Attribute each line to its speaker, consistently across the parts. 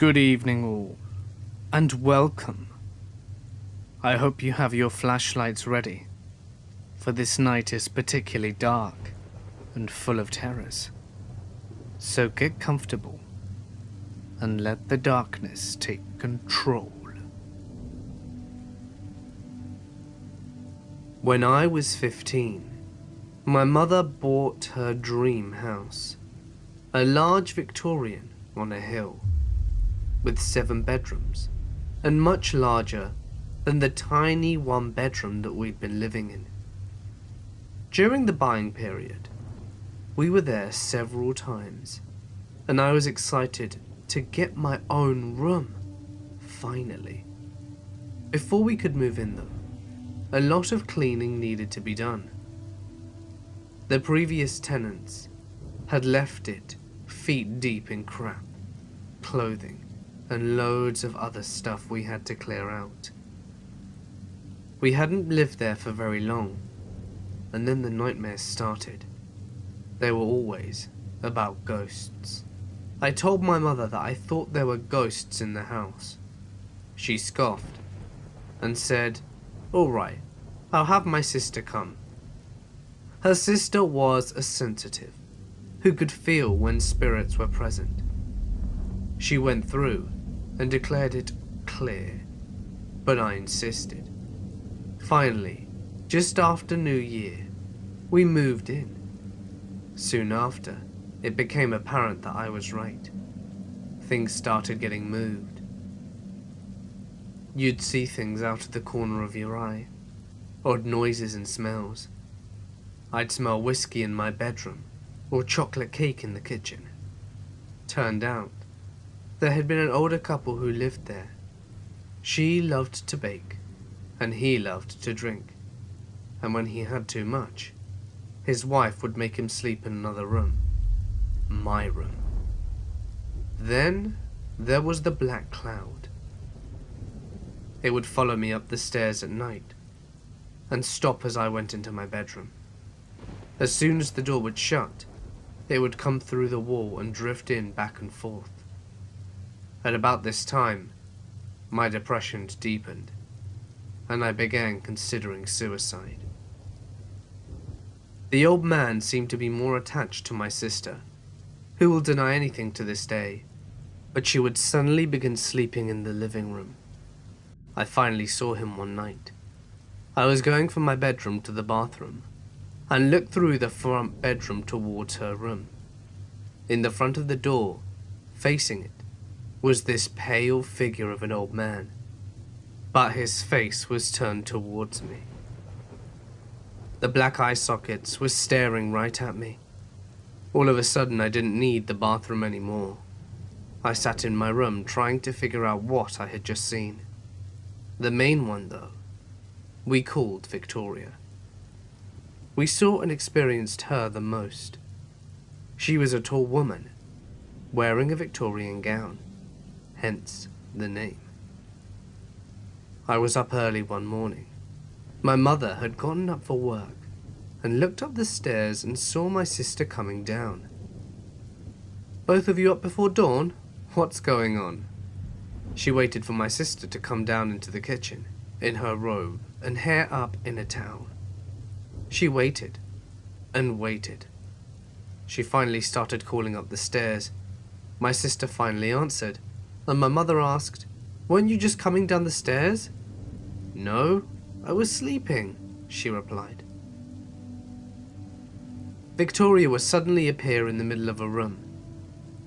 Speaker 1: Good evening all, and welcome. I hope you have your flashlights ready, for this night is particularly dark and full of terrors. So get comfortable and let the darkness take control. When I was 15, my mother bought her dream house, a large Victorian on a hill, with 7 bedrooms, and much larger than the tiny 1-bedroom that we'd been living in. During the buying period, we were there several times, and I was excited to get my own room, finally. Before we could move in though, a lot of cleaning needed to be done. The previous tenants had left it feet deep in crap, clothing, and loads of other stuff we had to clear out. We hadn't lived there for very long, and then the nightmares started. They were always about ghosts. I told my mother that I thought there were ghosts in the house. She scoffed and said, "All right, I'll have my sister come." Her sister was a sensitive, who could feel when spirits were present. She went through and declared it clear, but I insisted. Finally, just after New Year, we moved in. Soon after, it became apparent that I was right. Things started getting moved. You'd see things out of the corner of your eye, odd noises and smells. I'd smell whiskey in my bedroom, or chocolate cake in the kitchen. Turned out, there had been an older couple who lived there. She loved to bake, and he loved to drink. And when he had too much, his wife would make him sleep in another room. My room. Then there was the black cloud. It would follow me up the stairs at night, and stop as I went into my bedroom. As soon as the door would shut, it would come through the wall and drift in back and forth. At about this time, my depression deepened, and I began considering suicide. The old man seemed to be more attached to my sister, who will deny anything to this day, but she would suddenly begin sleeping in the living room. I finally saw him one night. I was going from my bedroom to the bathroom, and looked through the front bedroom towards her room. In the front of the door, facing it, was this pale figure of an old man, but his face was turned towards me. The black eye sockets were staring right at me. All of a sudden, I didn't need the bathroom anymore. I sat in my room trying to figure out what I had just seen. The main one, though, we called Victoria. We saw and experienced her the most. She was a tall woman, wearing a Victorian gown, hence the name. I was up early one morning. My mother had gotten up for work and looked up the stairs and saw my sister coming down. "Both of you up before dawn? What's going on?" She waited for my sister to come down into the kitchen, in her robe and hair up in a towel. She waited and waited. She finally started calling up the stairs. My sister finally answered, and my mother asked, "Weren't you just coming down the stairs?" "No, I was sleeping," she replied. Victoria would suddenly appear in the middle of a room,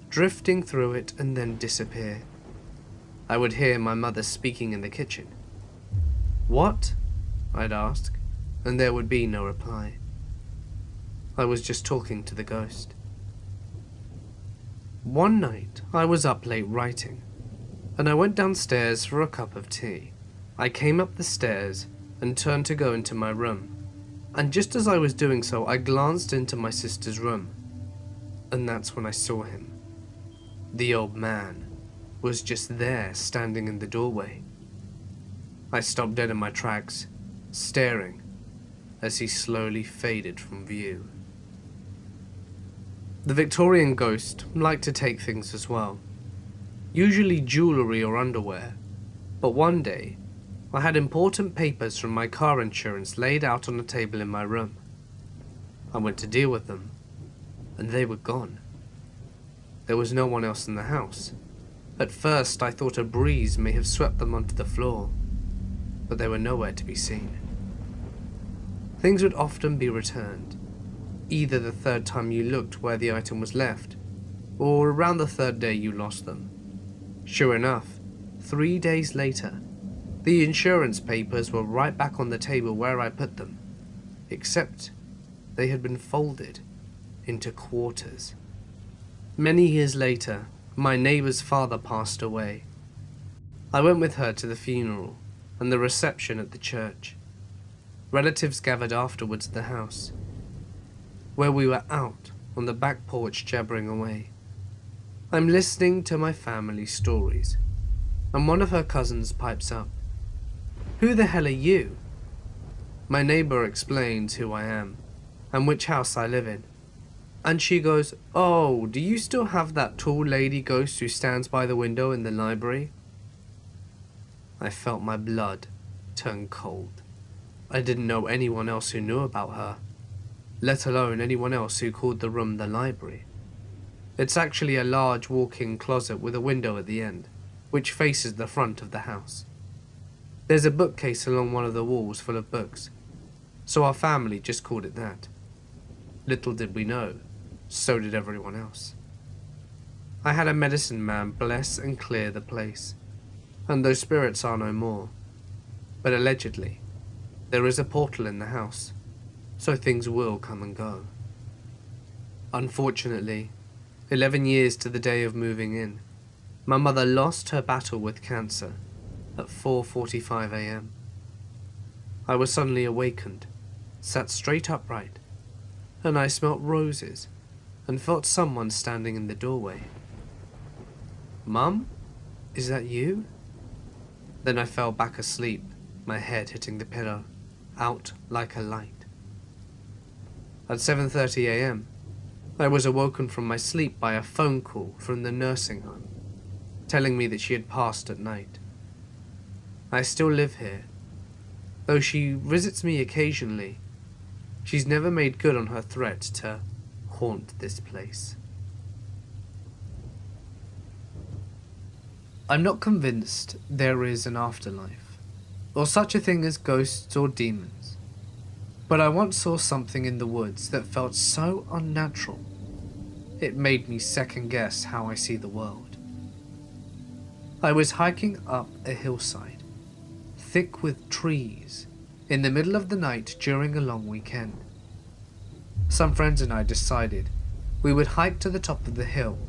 Speaker 1: drifting through it and then disappear. I would hear my mother speaking in the kitchen. "What?" I'd ask, and there would be no reply. I was just talking to the ghost. One night, I was up late writing, and I went downstairs for a cup of tea. I came up the stairs and turned to go into my room, and just as I was doing so, I glanced into my sister's room, and that's when I saw him. The old man was just there, standing in the doorway. I stopped dead in my tracks, staring as he slowly faded from view. The Victorian ghost liked to take things as well. usually jewellery or underwear, but one day I had important papers from my car insurance laid out on a table in my room. I went to deal with them, and they were gone. There was no one else in the house. At first I thought a breeze may have swept them onto the floor, but they were nowhere to be seen. Things would often be returned, either the third time you looked where the item was left, or around the third day you lost them. Sure enough, 3 days later, the insurance papers were right back on the table where I put them, except they had been folded into quarters. Many years later, my neighbour's father passed away. I went with her to the funeral and the reception at the church. Relatives gathered afterwards at the house, where we were out on the back porch jabbering away. I'm listening to my family's stories, and one of her cousins pipes up. "Who the hell are you?" My neighbour explains who I am, and which house I live in. And she goes, "Oh, do you still have that tall lady ghost who stands by the window in the library?" I felt my blood turn cold. I didn't know anyone else who knew about her, let alone anyone else who called the room the library. It's actually a large walk-in closet with a window at the end, which faces the front of the house. There's a bookcase along one of the walls full of books, so our family just called it that. Little did we know, so did everyone else. I had a medicine man bless and clear the place, and those spirits are no more. But allegedly, there is a portal in the house, so things will come and go. Unfortunately, 11 years to the day of moving in, my mother lost her battle with cancer at 4:45 a.m. I was suddenly awakened, sat straight upright, and I smelt roses and felt someone standing in the doorway. "Mum, is that you?" Then I fell back asleep, my head hitting the pillow, out like a light. At 7:30 a.m., I was awoken from my sleep by a phone call from the nursing home, telling me that she had passed at night. I still live here. Though she visits me occasionally, she's never made good on her threat to haunt this place. I'm not convinced there is an afterlife, or such a thing as ghosts or demons, but I once saw something in the woods that felt so unnatural, it made me second guess how I see the world. I was hiking up a hillside, thick with trees, in the middle of the night during a long weekend. Some friends and I decided we would hike to the top of the hill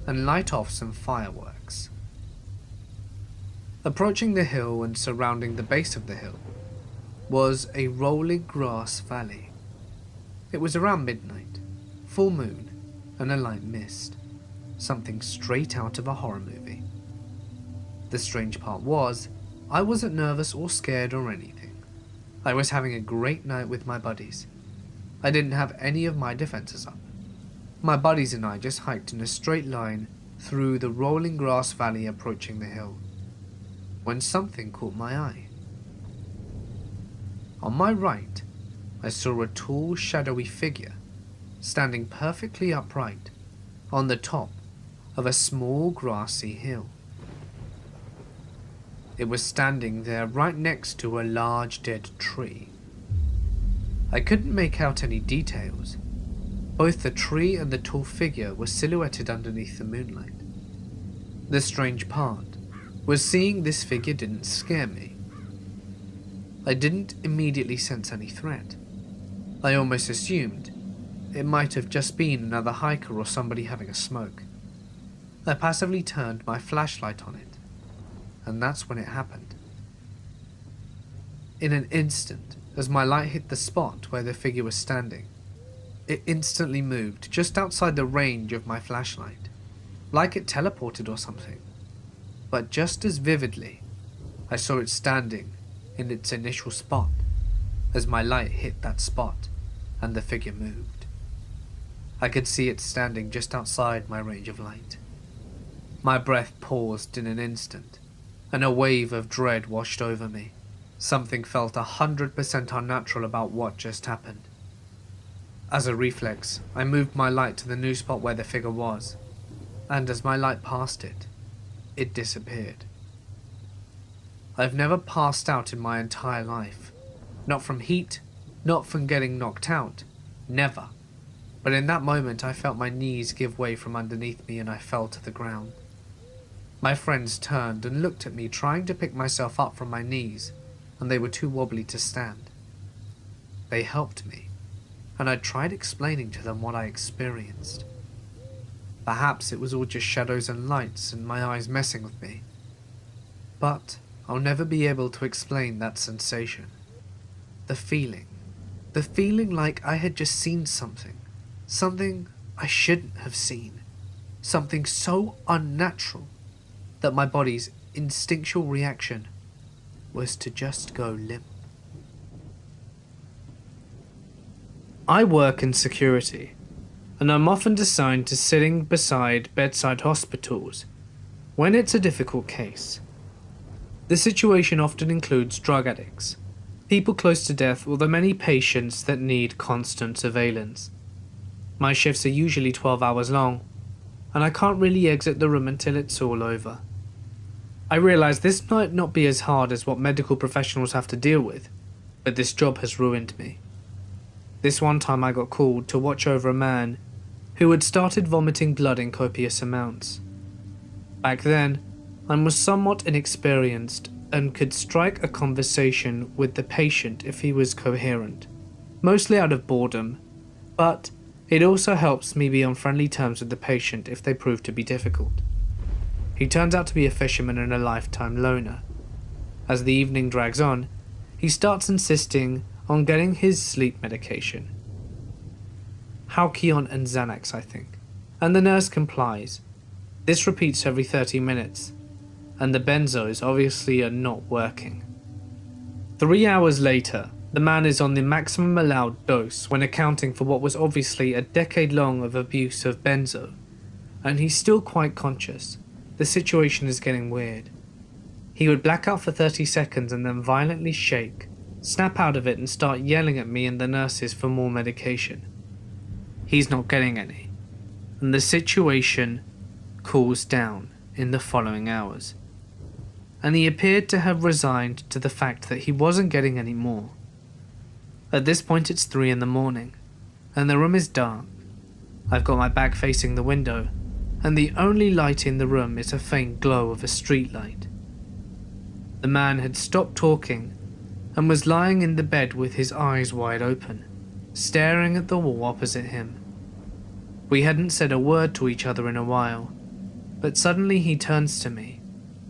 Speaker 1: and light off some fireworks. Approaching the hill and surrounding the base of the hill was a rolling grass valley. It was around midnight, full moon, and a light mist, something straight out of a horror movie. The strange part was, I wasn't nervous or scared or anything. I was having a great night with my buddies. I didn't have any of my defenses up. My buddies and I just hiked in a straight line through the rolling grass valley approaching the hill, when something caught my eye. On my right, I saw a tall, shadowy figure standing perfectly upright on the top of a small grassy hill. It was standing there right next to a large dead tree. I couldn't make out any details. Both the tree and the tall figure were silhouetted underneath the moonlight. The strange part was seeing this figure didn't scare me. I didn't immediately sense any threat. I almost assumed it might have just been another hiker or somebody having a smoke. I passively turned my flashlight on it, and that's when it happened. In an instant, as my light hit the spot where the figure was standing, it instantly moved just outside the range of my flashlight, like it teleported or something. But just as vividly, I saw it standing in its initial spot as my light hit that spot and the figure moved. I could see it standing just outside my range of light. My breath paused in an instant, and a wave of dread washed over me. Something felt 100% unnatural about what just happened. As a reflex, I moved my light to the new spot where the figure was, and as my light passed it, it disappeared. I've never passed out in my entire life. Not from heat, not from getting knocked out, never. But in that moment I felt my knees give way from underneath me and I fell to the ground. My friends turned and looked at me trying to pick myself up from my knees, and they were too wobbly to stand. They helped me, and I tried explaining to them what I experienced. Perhaps it was all just shadows and lights and my eyes messing with me. But I'll never be able to explain that sensation. The feeling like I had just seen something I shouldn't have seen, something so unnatural that my body's instinctual reaction was to just go limp. I work in security, and I'm often assigned to sitting beside bedside hospitals when it's a difficult case. The situation often includes drug addicts, people close to death, or the many patients that need constant surveillance. My shifts are usually 12 hours long, and I can't really exit the room until it's all over. I realise this might not be as hard as what medical professionals have to deal with, but this job has ruined me. This one time I got called to watch over a man who had started vomiting blood in copious amounts. Back then, I was somewhat inexperienced and could strike a conversation with the patient if he was coherent, mostly out of boredom, but it also helps me be on friendly terms with the patient if they prove to be difficult. He turns out to be a fisherman and a lifetime loner. As the evening drags on, he starts insisting on getting his sleep medication. Halcyon and Xanax, I think, and the nurse complies. This repeats every 30 minutes, and the benzos obviously are not working. 3 hours later, the man is on the maximum allowed dose when accounting for what was obviously a decade long of abuse of benzo, and he's still quite conscious. The situation is getting weird. He would black out for 30 seconds and then violently shake, snap out of it and start yelling at me and the nurses for more medication. He's not getting any, and the situation cools down in the following hours, and he appeared to have resigned to the fact that he wasn't getting any more. At this point it's 3 in the morning, and the room is dark. I've got my back facing the window, and the only light in the room is a faint glow of a street light. The man had stopped talking and was lying in the bed with his eyes wide open, staring at the wall opposite him. We hadn't said a word to each other in a while, but suddenly he turns to me.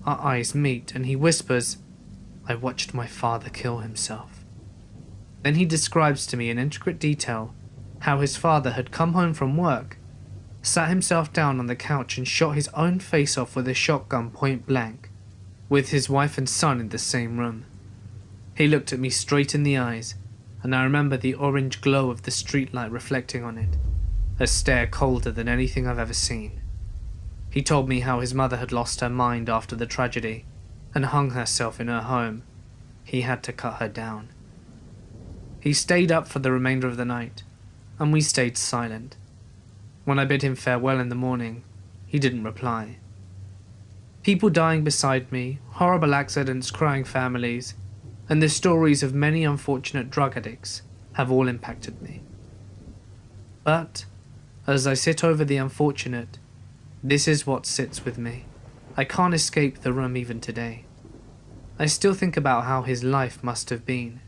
Speaker 1: Our eyes meet and he whispers, "I watched my father kill himself." Then he describes to me in intricate detail how his father had come home from work, sat himself down on the couch and shot his own face off with a shotgun point blank, with his wife and son in the same room. He looked at me straight in the eyes, and I remember the orange glow of the streetlight reflecting on it, a stare colder than anything I've ever seen. He told me how his mother had lost her mind after the tragedy and hung herself in her home. He had to cut her down. He stayed up for the remainder of the night, and we stayed silent. When I bid him farewell in the morning, he didn't reply. People dying beside me, horrible accidents, crying families, and the stories of many unfortunate drug addicts have all impacted me. But, as I sit over the unfortunate, this is what sits with me. I can't escape the room even today. I still think about how his life must have been.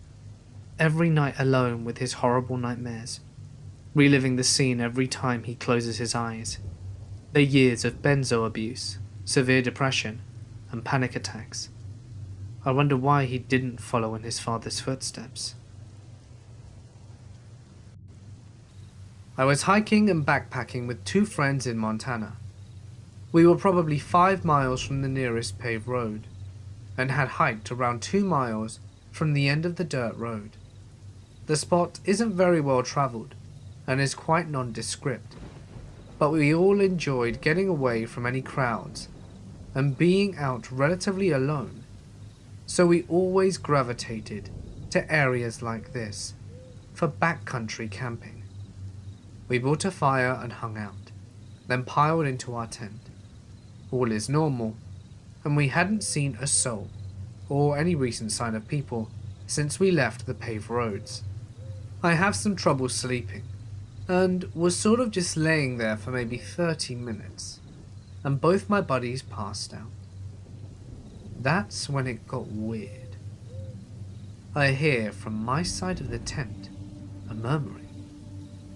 Speaker 1: Every night alone with his horrible nightmares, reliving the scene every time he closes his eyes. The years of benzo abuse, severe depression, and panic attacks. I wonder why he didn't follow in his father's footsteps. I was hiking and backpacking with 2 friends in Montana. We were probably 5 miles from the nearest paved road, and had hiked around 2 miles from the end of the dirt road. The spot isn't very well travelled, and is quite nondescript, but we all enjoyed getting away from any crowds and being out relatively alone, so we always gravitated to areas like this for backcountry camping. We built a fire and hung out, then piled into our tent. All is normal, and we hadn't seen a soul or any recent sign of people since we left the paved roads. I have some trouble sleeping, and was sort of just laying there for maybe 30 minutes, and both my buddies passed out. That's when it got weird. I hear from my side of the tent a murmuring,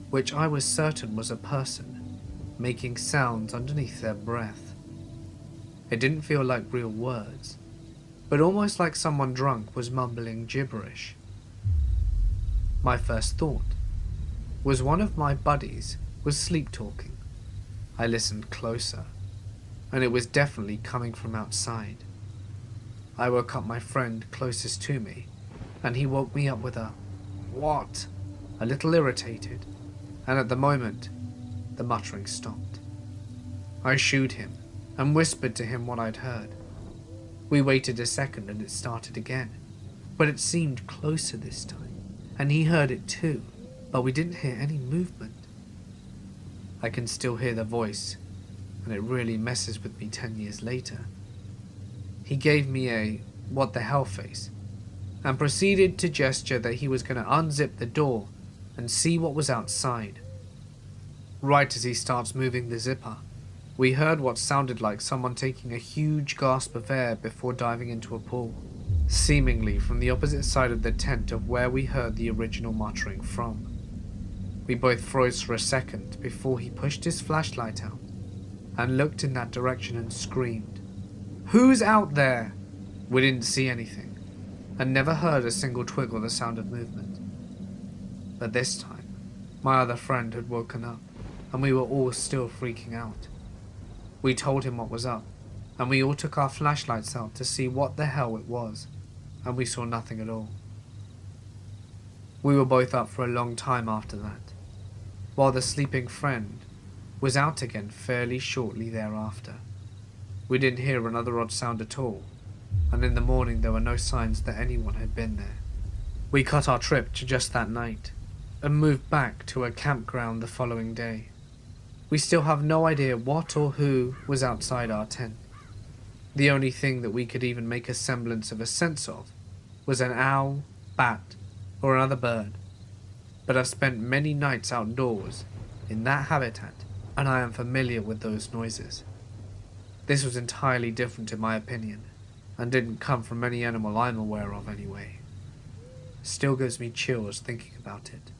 Speaker 1: which I was certain was a person making sounds underneath their breath. It didn't feel like real words, but almost like someone drunk was mumbling gibberish. My first thought was one of my buddies was sleep-talking. I listened closer, and it was definitely coming from outside. I woke up my friend closest to me, and he woke me up with a "What?" a little irritated, and at the moment, the muttering stopped. I shooed him and whispered to him what I'd heard. We waited a second and it started again, but it seemed closer this time, and he heard it too, but we didn't hear any movement. I can still hear the voice, and it really messes with me 10 years later. He gave me a "what the hell" face, and proceeded to gesture that he was going to unzip the door and see what was outside. Right as he starts moving the zipper, we heard what sounded like someone taking a huge gasp of air before diving into a pool, seemingly from the opposite side of the tent of where we heard the original muttering from. We both froze for a second before he pushed his flashlight out and looked in that direction and screamed, "Who's out there?" We didn't see anything, and never heard a single twig or the sound of movement. But this time, my other friend had woken up, and we were all still freaking out. We told him what was up, and we all took our flashlights out to see what the hell it was, and we saw nothing at all. We were both up for a long time after that, while the sleeping friend was out again fairly shortly thereafter. We didn't hear another odd sound at all, and in the morning there were no signs that anyone had been there. We cut our trip to just that night, and moved back to a campground the following day. We still have no idea what or who was outside our tent. The only thing that we could even make a semblance of a sense of was an owl, bat, or another bird. But I've spent many nights outdoors in that habitat, and I am familiar with those noises. This was entirely different in my opinion, and didn't come from any animal I'm aware of anyway. Still gives me chills thinking about it.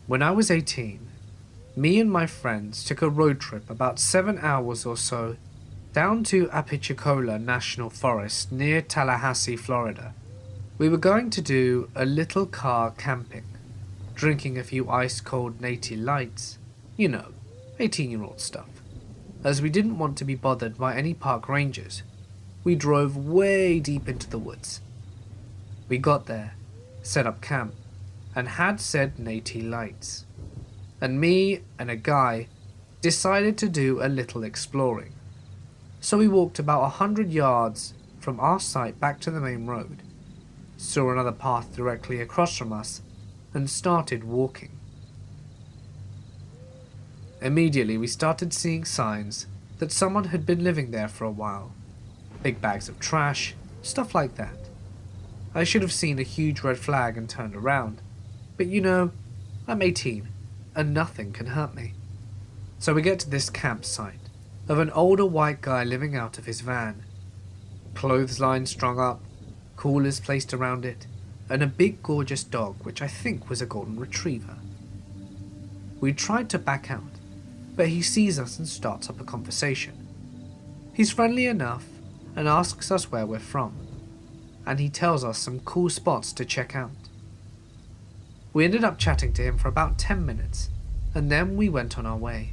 Speaker 1: When I was 18, me and my friends took a road trip about 7 hours or so down to Apalachicola National Forest near Tallahassee, Florida. We were going to do a little car camping, drinking a few ice-cold Natty Lights, 18-year-old stuff. As we didn't want to be bothered by any park rangers, we drove way deep into the woods. We got there, set up camp, and had said Natty Lights, and me and a guy decided to do a little exploring. So we walked about 100 yards from our site back to the main road, saw another path directly across from us, and started walking. Immediately we started seeing signs that someone had been living there for a while. Big bags of trash, stuff like that. I should have seen a huge red flag and turned around, but I'm 18, and nothing can hurt me. So we get to this campsite of an older white guy living out of his van. Clothesline strung up, coolers placed around it, and a big gorgeous dog which I think was a golden retriever. We tried to back out, but he sees us and starts up a conversation. He's friendly enough and asks us where we're from, and he tells us some cool spots to check out. We ended up chatting to him for about 10 minutes, and then we went on our way.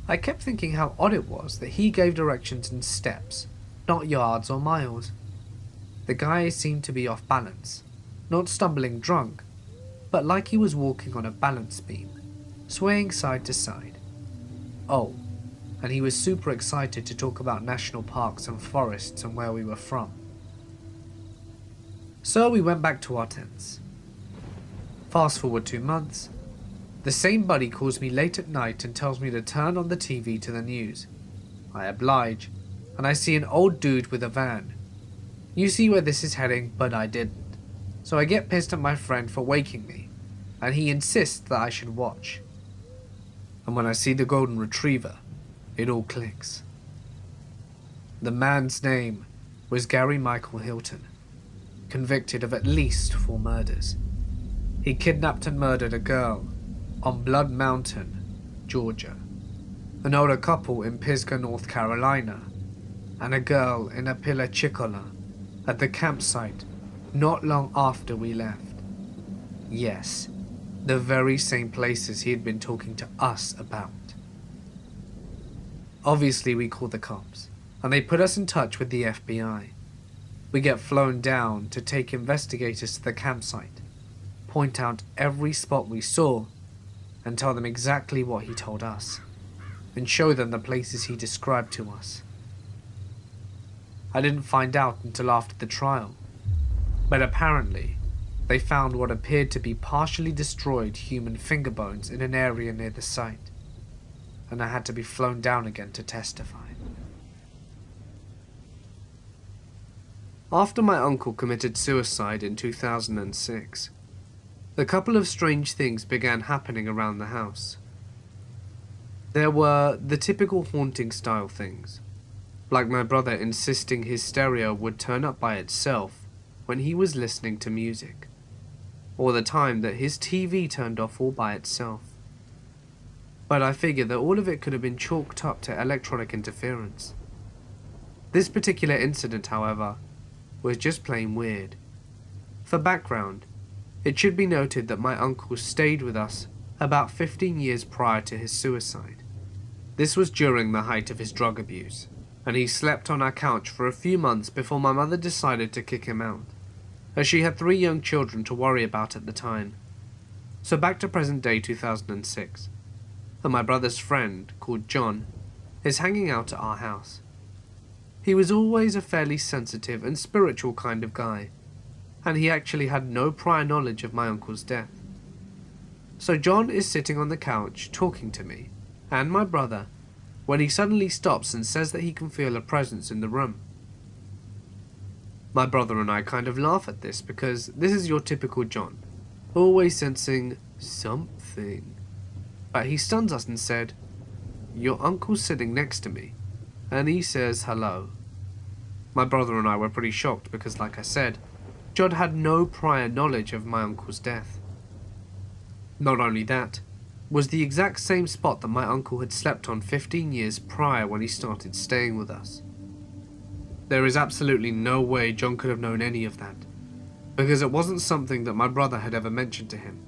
Speaker 1: I kept thinking how odd it was that he gave directions in steps, not yards or miles. The guy seemed to be off balance, not stumbling drunk, but like he was walking on a balance beam, swaying side to side. Oh, and he was super excited to talk about national parks and forests and where we were from. So we went back to our tents. Fast forward 2 months, the same buddy calls me late at night and tells me to turn on the TV to the news. I oblige, and I see an old dude with a van. You see where this is heading, but I didn't. So I get pissed at my friend for waking me, and he insists that I should watch. And when I see the golden retriever, it all clicks. The man's name was Gary Michael Hilton, convicted of at least 4 murders. He kidnapped and murdered a girl on Blood Mountain, Georgia, an older couple in Pisgah, North Carolina, and a girl in Apalachicola at the campsite not long after we left. Yes, the very same places he had been talking to us about. Obviously, we call the cops, and they put us in touch with the FBI. We get flown down to take investigators to the campsite, point out every spot we saw, and tell them exactly what he told us, and show them the places he described to us. I didn't find out until after the trial, but apparently they found what appeared to be partially destroyed human finger bones in an area near the site, and I had to be flown down again to testify. After my uncle committed suicide in 2006, a couple of strange things began happening around the house. There were the typical haunting style things, like my brother insisting his stereo would turn up by itself when he was listening to music, or the time that his TV turned off all by itself. But I figure that all of it could have been chalked up to electronic interference. This particular incident, however, was just plain weird. For background, it should be noted that my uncle stayed with us about 15 years prior to his suicide. This was during the height of his drug abuse, and he slept on our couch for a few months before my mother decided to kick him out, as she had 3 young children to worry about at the time. So back to present day 2006, and my brother's friend, called John, is hanging out at our house. He was always a fairly sensitive and spiritual kind of guy, and he actually had no prior knowledge of my uncle's death. So John is sitting on the couch talking to me and my brother when he suddenly stops and says that he can feel a presence in the room. My brother and I kind of laugh at this because this is your typical John, always sensing something. But he stuns us and said, "Your uncle's sitting next to me, and he says hello." My brother and I were pretty shocked because, like I said, John had no prior knowledge of my uncle's death. Not only that, was the exact same spot that my uncle had slept on 15 years prior when he started staying with us. There is absolutely no way John could have known any of that, because it wasn't something that my brother had ever mentioned to him.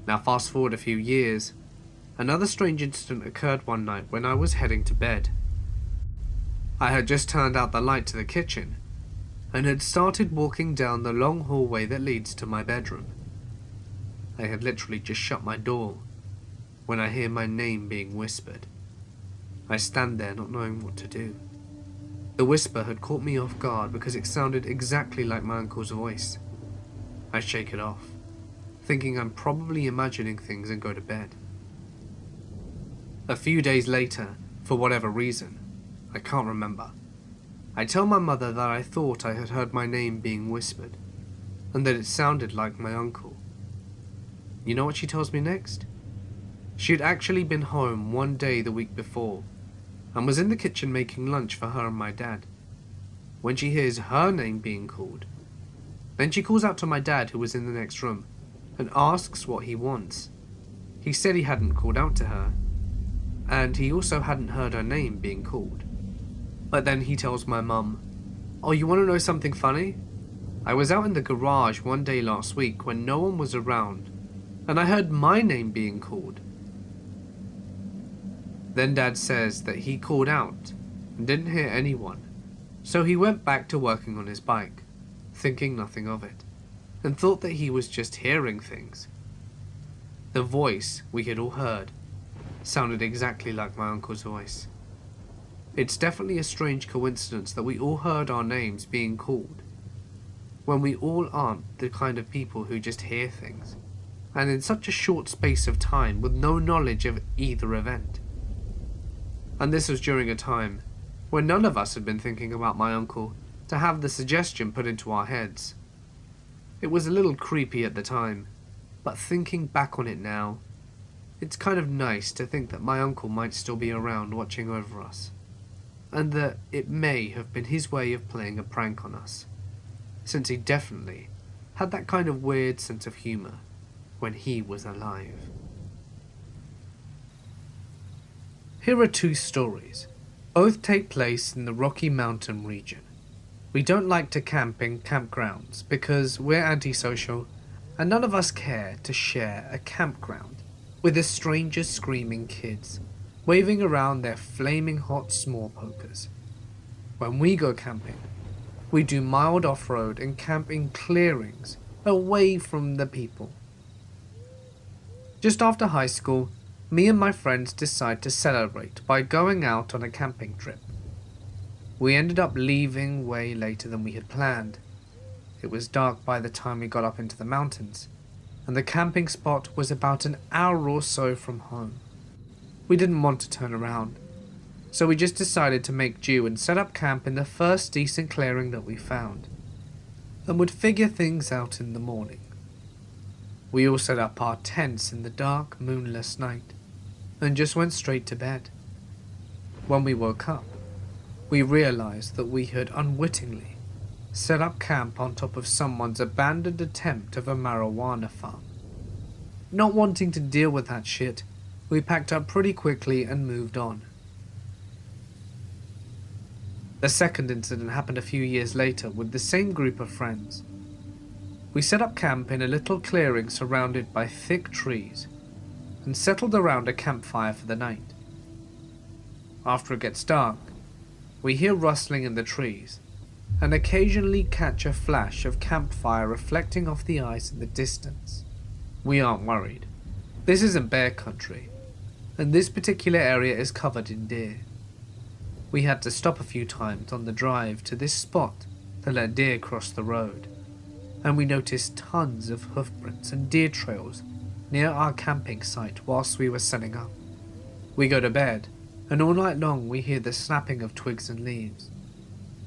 Speaker 1: Now fast forward a few years, another strange incident occurred one night when I was heading to bed. I had just turned out the light to the kitchen, and had started walking down the long hallway that leads to my bedroom. I had literally just shut my door when I hear my name being whispered. I stand there not knowing what to do. The whisper had caught me off guard because it sounded exactly like my uncle's voice. I shake it off, thinking I'm probably imagining things, and go to bed. A few days later, for whatever reason, I can't remember, I tell my mother that I thought I had heard my name being whispered, and that it sounded like my uncle. You know what she tells me next? She had actually been home one day the week before, and was in the kitchen making lunch for her and my dad, when she hears her name being called. Then she calls out to my dad, who was in the next room, and asks what he wants. He said he hadn't called out to her, and he also hadn't heard her name being called. But then he tells my mum, "Oh, you want to know something funny? I was out in the garage one day last week when no one was around, and I heard my name being called." Then Dad says that he called out and didn't hear anyone, so he went back to working on his bike, thinking nothing of it, and thought that he was just hearing things. The voice we had all heard sounded exactly like my uncle's voice. It's definitely a strange coincidence that we all heard our names being called, when we all aren't the kind of people who just hear things, and in such a short space of time with no knowledge of either event. And this was during a time when none of us had been thinking about my uncle to have the suggestion put into our heads. It was a little creepy at the time, but thinking back on it now, it's kind of nice to think that my uncle might still be around watching over us, and that it may have been his way of playing a prank on us, since he definitely had that kind of weird sense of humor when he was alive. Here are two stories. Both take place in the Rocky Mountain region. We don't like to camp in campgrounds because we're antisocial and none of us care to share a campground with the strangers screaming kids, waving around their flaming hot s'more pokers. When we go camping, we do mild off-road and camp in clearings away from the people. Just after high school, me and my friends decide to celebrate by going out on a camping trip. We ended up leaving way later than we had planned. It was dark by the time we got up into the mountains, and the camping spot was about an hour or so from home. We didn't want to turn around, so we just decided to make do and set up camp in the first decent clearing that we found, and would figure things out in the morning. We all set up our tents in the dark, moonless night, and just went straight to bed. When we woke up, we realized that we had unwittingly set up camp on top of someone's abandoned attempt of a marijuana farm. Not wanting to deal with that shit, we packed up pretty quickly and moved on. The second incident happened a few years later with the same group of friends. We set up camp in a little clearing surrounded by thick trees and settled around a campfire for the night. After it gets dark, we hear rustling in the trees and occasionally catch a flash of campfire reflecting off the ice in the distance. We aren't worried. This isn't bear country, and this particular area is covered in deer. We had to stop a few times on the drive to this spot to let deer cross the road, and we noticed tons of hoofprints and deer trails near our camping site whilst we were setting up. We go to bed, and all night long we hear the snapping of twigs and leaves.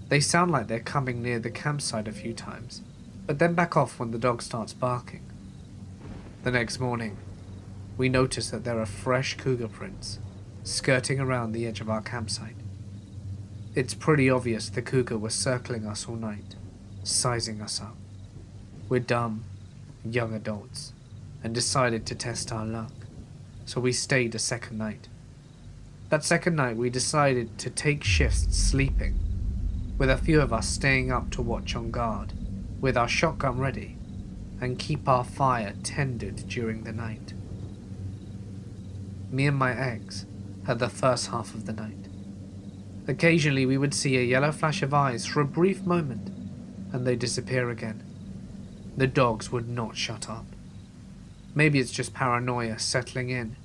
Speaker 1: They sound like they're coming near the campsite a few times, but then back off when the dog starts barking. The next morning, we notice that there are fresh cougar prints skirting around the edge of our campsite. It's pretty obvious the cougar was circling us all night, sizing us up. We're dumb, young adults, and decided to test our luck, so we stayed a second night. That second night we decided to take shifts sleeping, with a few of us staying up to watch on guard, with our shotgun ready, and keep our fire tended during the night. Me and my ex had the first half of the night. Occasionally we would see a yellow flash of eyes for a brief moment, and they disappear again. The dogs would not shut up. Maybe it's just paranoia settling in,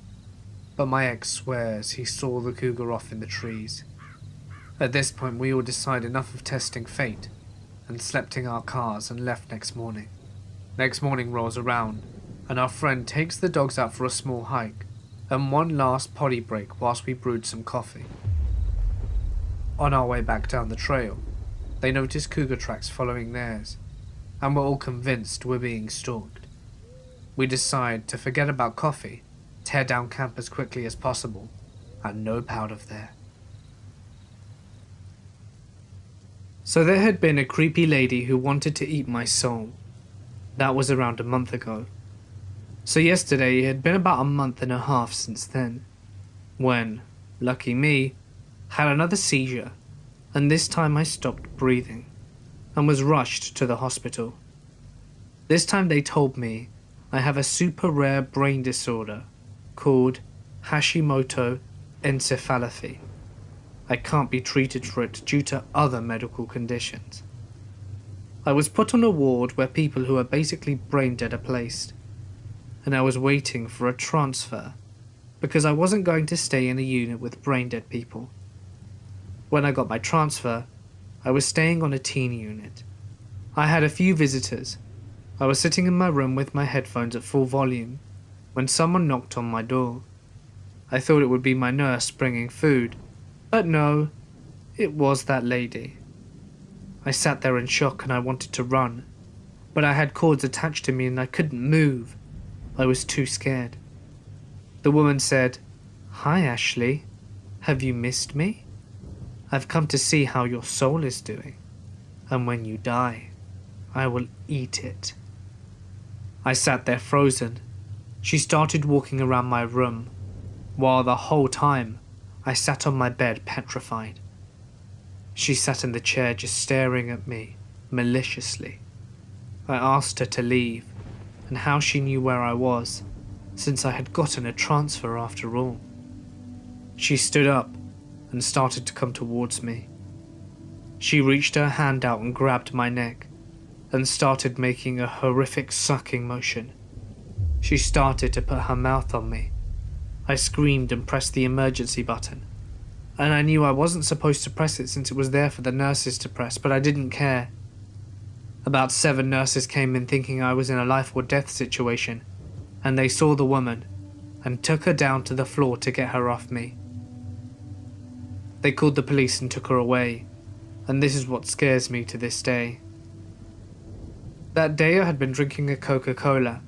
Speaker 1: but my ex swears he saw the cougar off in the trees. At this point we all decide enough of testing fate, and slept in our cars and left next morning. Next morning rolls around, and our friend takes the dogs out for a small hike, and one last potty break whilst we brewed some coffee. On our way back down the trail, they notice cougar tracks following theirs, and we're all convinced we're being stalked. We decide to forget about coffee, tear down camp as quickly as possible, and nope out of there. So there had been a creepy lady who wanted to eat my soul. That was around a month ago. So yesterday it had been about a month and a half since then, when, lucky me, had another seizure, and this time I stopped breathing, and was rushed to the hospital. This time they told me I have a super rare brain disorder called Hashimoto encephalopathy. I can't be treated for it due to other medical conditions. I was put on a ward where people who are basically brain dead are placed, and I was waiting for a transfer
Speaker 2: because I wasn't going to stay in a unit with brain-dead people. When I got my transfer, I was staying on a teen unit. I had a few visitors. I was sitting in my room with my headphones at full volume when someone knocked on my door. I thought it would be my nurse bringing food, but no, it was that lady. I sat there in shock and I wanted to run, but I had cords attached to me and I couldn't move. I was too scared. The woman said, "Hi Ashley, have you missed me? I've come to see how your soul is doing, and when you die, I will eat it." I sat there frozen. She started walking around my room, while the whole time I sat on my bed petrified. She sat in the chair just staring at me maliciously. I asked her to leave, and how she knew where I was, since I had gotten a transfer after all. She stood up and started to come towards me. She reached her hand out and grabbed my neck, and started making a horrific sucking motion. She started to put her mouth on me. I screamed and pressed the emergency button, and I knew I wasn't supposed to press it since it was there for the nurses to press, but I didn't care. About 7 nurses came in thinking I was in a life or death situation, and they saw the woman and took her down to the floor to get her off me. They called the police and took her away, and this is what scares me to this day. That day I had been drinking a Coca-Cola,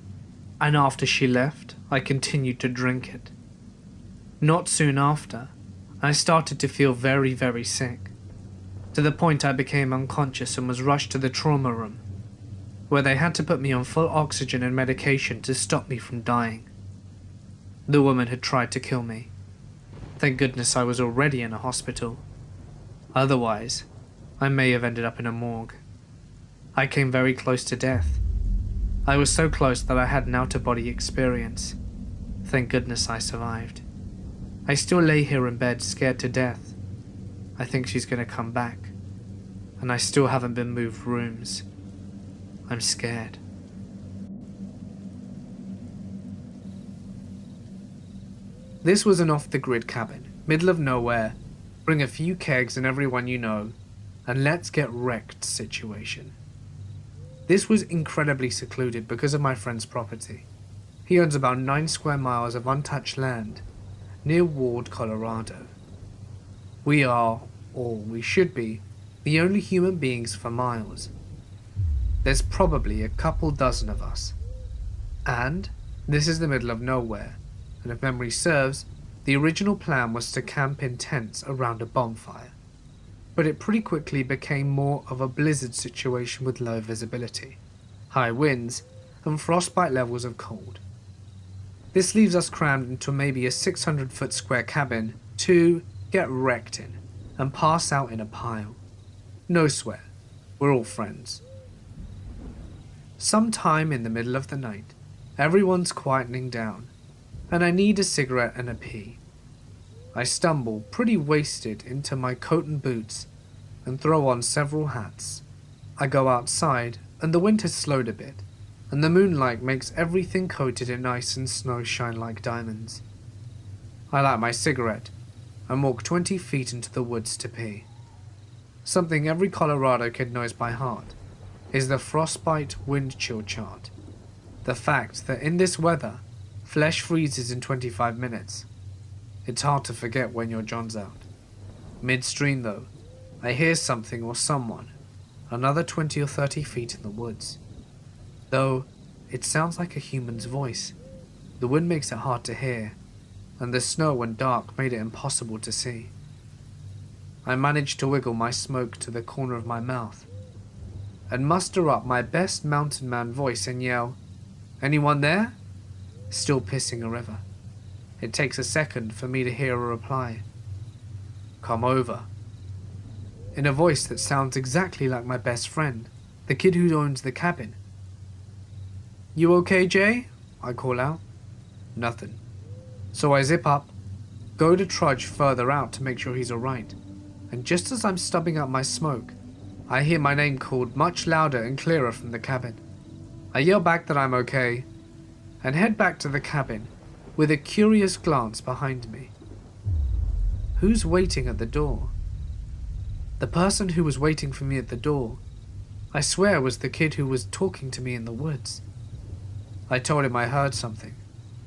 Speaker 2: and after she left, I continued to drink it. Not soon after, I started to feel very, very sick, to the point I became unconscious and was rushed to the trauma room, where they had to put me on full oxygen and medication to stop me from dying. The woman had tried to kill me. Thank goodness I was already in a hospital. Otherwise, I may have ended up in a morgue. I came very close to death. I was so close that I had an out-of-body experience. Thank goodness I survived. I still lay here in bed, scared to death. I think she's going to come back, and I still haven't been moved rooms. I'm scared. This was an off-the-grid cabin, middle of nowhere, bring a few kegs and everyone you know, and let's get wrecked situation. This was incredibly secluded because of my friend's property. He owns about 9 square miles of untouched land near Ward, Colorado. We are, or we should be, the only human beings for miles. There's probably a couple dozen of us. And this is the middle of nowhere, and if memory serves, the original plan was to camp in tents around a bonfire. But it pretty quickly became more of a blizzard situation with low visibility, high winds, and frostbite levels of cold. This leaves us crammed into maybe a 600-foot square cabin to get wrecked in and pass out in a pile. No sweat, we're all friends. Sometime in the middle of the night, everyone's quietening down, and I need a cigarette and a pee. I stumble, pretty wasted, into my coat and boots and throw on several hats. I go outside and the wind has slowed a bit, and the moonlight makes everything coated in ice and snow shine like diamonds. I light my cigarette and walk 20 feet into the woods to pee. Something every Colorado kid knows by heart is the frostbite wind chill chart. The fact that in this weather, flesh freezes in 25 minutes. It's hard to forget when your John's out. Midstream though, I hear something or someone, another 20 or 30 feet in the woods. Though, it sounds like a human's voice. The wind makes it hard to hear, and the snow and dark made it impossible to see. I managed to wiggle my smoke to the corner of my mouth, and muster up my best mountain man voice and yell, "Anyone there?" Still pissing a river. It takes a second for me to hear a reply. "Come over." In a voice that sounds exactly like my best friend, the kid who owns the cabin. "You okay, Jay?" I call out. Nothing. So I zip up, go to trudge further out to make sure he's alright, and just as I'm stubbing up my smoke, I hear my name called much louder and clearer from the cabin. I yell back that I'm okay, and head back to the cabin, with a curious glance behind me. Who's waiting at the door? The person who was waiting for me at the door, I swear, was the kid who was talking to me in the woods. I told him I heard something.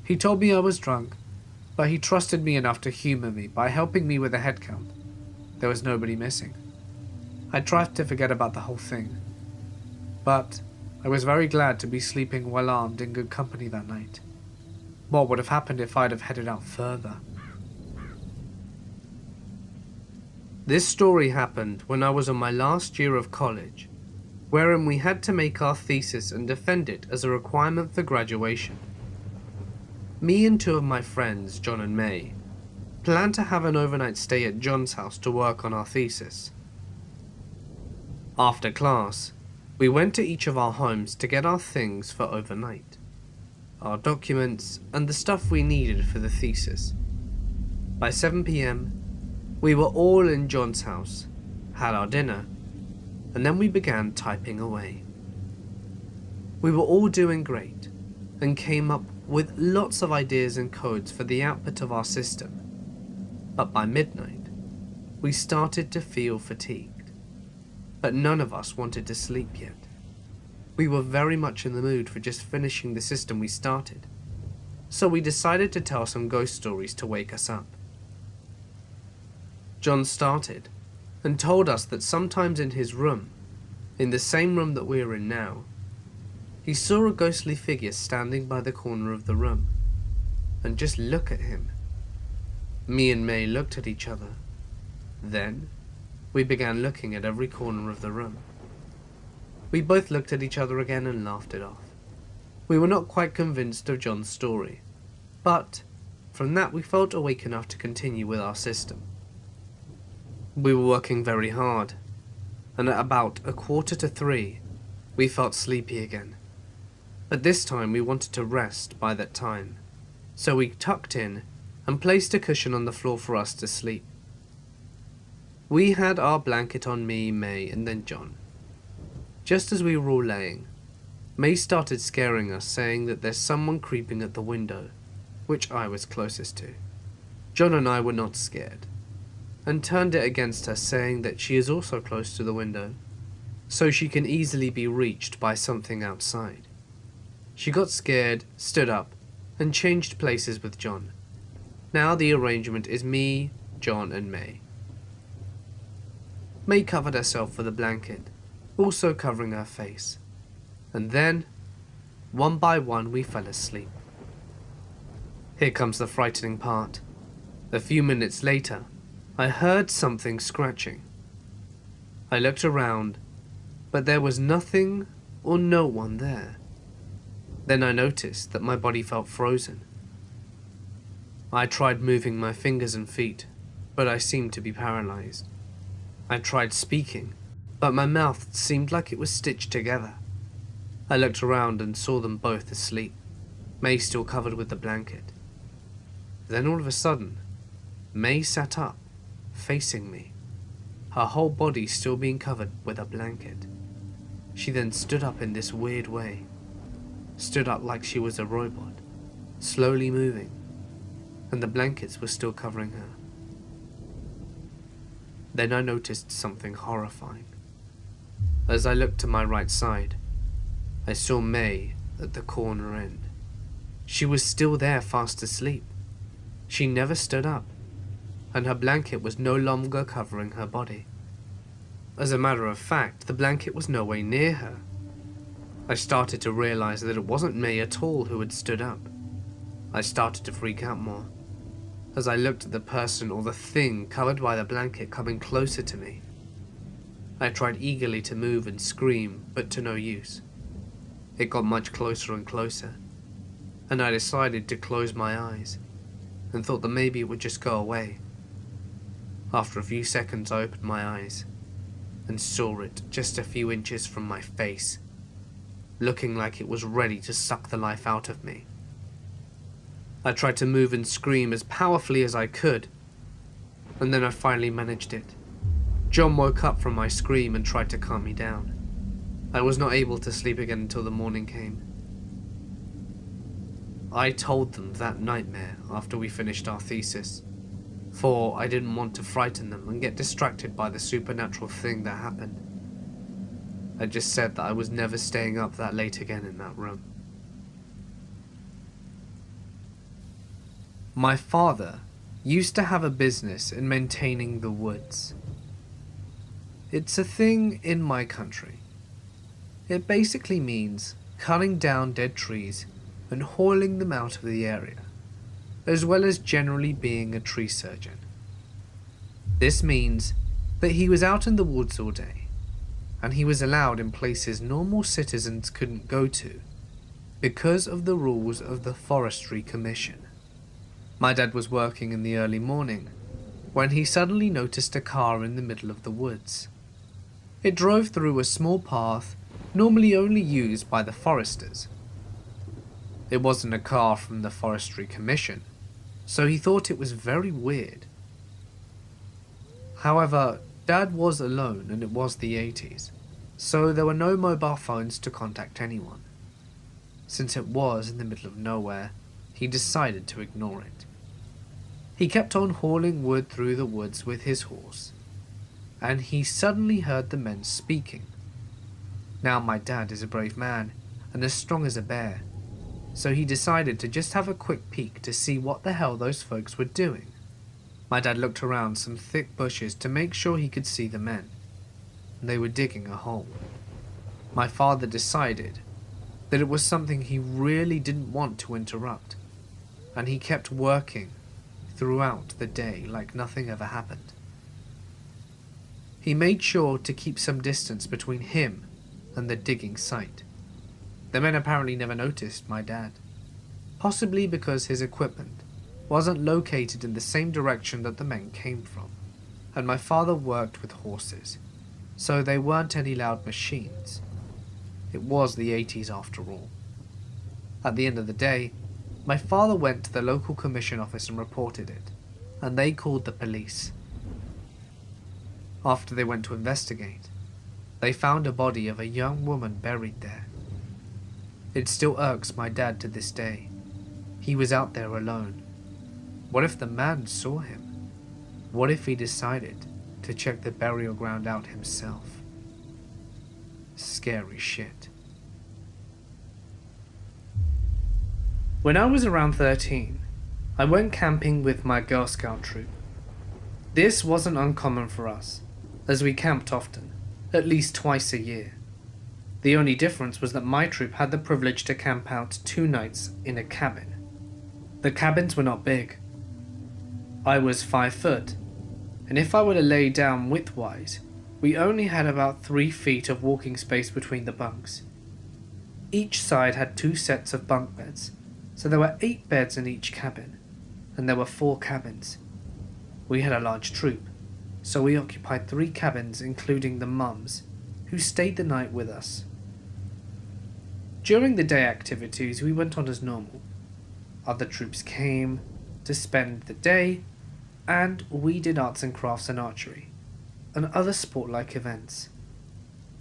Speaker 2: He told me I was drunk, but he trusted me enough to humor me by helping me with a head count. There was nobody missing. I tried to forget about the whole thing, but I was very glad to be sleeping well armed in good company that night. What would have happened if I'd have headed out further?
Speaker 1: This story happened when I was in my last year of college, wherein we had to make our thesis and defend it as a requirement for graduation. Me and two of my friends, John and May, planned to have an overnight stay at John's house to work on our thesis. After class, we went to each of our homes to get our things for overnight, our documents, and the stuff we needed for the thesis. By 7 p.m, we were all in John's house, had our dinner, and then we began typing away. We were all doing great, and came up with lots of ideas and codes for the output of our system. But by midnight, we started to feel fatigued, but none of us wanted to sleep yet. We were very much in the mood for just finishing the system we started, so we decided to tell some ghost stories to wake us up. John started and told us that sometimes in his room, in the same room that we are in now, he saw a ghostly figure standing by the corner of the room, and just look at him. Me and May looked at each other. Then, we began looking at every corner of the room. We both looked at each other again and laughed it off. We were not quite convinced of John's story, but from that we felt awake enough to continue with our system. We were working very hard, and at about 2:45, we felt sleepy again. But this time we wanted to rest by that time, so we tucked in and placed a cushion on the floor for us to sleep. We had our blanket on me, May, and then John. Just as we were all laying, May started scaring us, saying that there's someone creeping at the window, which I was closest to. John and I were not scared, and turned it against her, saying that she is also close to the window, so she can easily be reached by something outside. She got scared, stood up, and changed places with John. Now the arrangement is me, John, and May. May covered herself with a blanket, also covering her face, and then, one by one, we fell asleep. Here comes the frightening part. A few minutes later, I heard something scratching. I looked around, but there was nothing or no one there. Then I noticed that my body felt frozen. I tried moving my fingers and feet, but I seemed to be paralyzed. I tried speaking, but my mouth seemed like it was stitched together. I looked around and saw them both asleep, May still covered with the blanket. Then all of a sudden, May sat up, facing me, her whole body still being covered with a blanket. She then stood up in this weird way, stood up like she was a robot, slowly moving, and the blankets were still covering her. Then I noticed something horrifying. As I looked to my right side, I saw May at the corner end. She was still there, fast asleep. She never stood up, and her blanket was no longer covering her body. As a matter of fact, the blanket was no way near her. I started to realize that it wasn't May at all who had stood up. I started to freak out more, as I looked at the person or the thing covered by the blanket coming closer to me. I tried eagerly to move and scream, but to no use. It got much closer and closer, and I decided to close my eyes, and thought that maybe it would just go away. After a few seconds I opened my eyes, and saw it just a few inches from my face, looking like it was ready to suck the life out of me. I tried to move and scream as powerfully as I could, and then I finally managed it. John woke up from my scream and tried to calm me down. I was not able to sleep again until the morning came. I told them that nightmare after we finished our thesis, for I didn't want to frighten them and get distracted by the supernatural thing that happened. I just said that I was never staying up that late again in that room. My father used to have a business in maintaining the woods. It's a thing in my country. It basically means cutting down dead trees and hauling them out of the area, as well as generally being a tree surgeon. This means that he was out in the woods all day, and he was allowed in places normal citizens couldn't go to because of the rules of the Forestry Commission. My dad was working in the early morning when he suddenly noticed a car in the middle of the woods. It drove through a small path normally only used by the foresters. It wasn't a car from the Forestry Commission, so he thought it was very weird. However, Dad was alone and it was the 80s, so there were no mobile phones to contact anyone. Since it was in the middle of nowhere, he decided to ignore it. He kept on hauling wood through the woods with his horse, and he suddenly heard the men speaking. Now my dad is a brave man and as strong as a bear, so he decided to just have a quick peek to see what the hell those folks were doing. My dad looked around some thick bushes to make sure he could see the men. They were digging a hole. My father decided that it was something he really didn't want to interrupt, and he kept working throughout the day like nothing ever happened. He made sure to keep some distance between him and the digging site. The men apparently never noticed my dad, possibly because his equipment wasn't located in the same direction that the men came from, and my father worked with horses, so they weren't any loud machines. It was the 80s after all. At the end of the day, my father went to the local commission office and reported it, and they called the police. After they went to investigate, they found a body of a young woman buried there. It still irks my dad to this day. He was out there alone. What if the man saw him? What if he decided to check the burial ground out himself? Scary shit. When I was around 13, I went camping with my Girl Scout troop. This wasn't uncommon for us, as we camped often, at least twice a year. The only difference was that my troop had the privilege to camp out 2 nights in a cabin. The cabins were not big. I was 5 foot, and if I were to lay down widthwise, we only had about 3 feet of walking space between the bunks. Each side had 2 sets of bunk beds, so there were 8 beds in each cabin, and there were 4 cabins. We had a large troop, so we occupied 3 cabins including the mums, who stayed the night with us. During the day activities we went on as normal. Other troops came to spend the day, and we did arts and crafts and archery, and other sport-like events.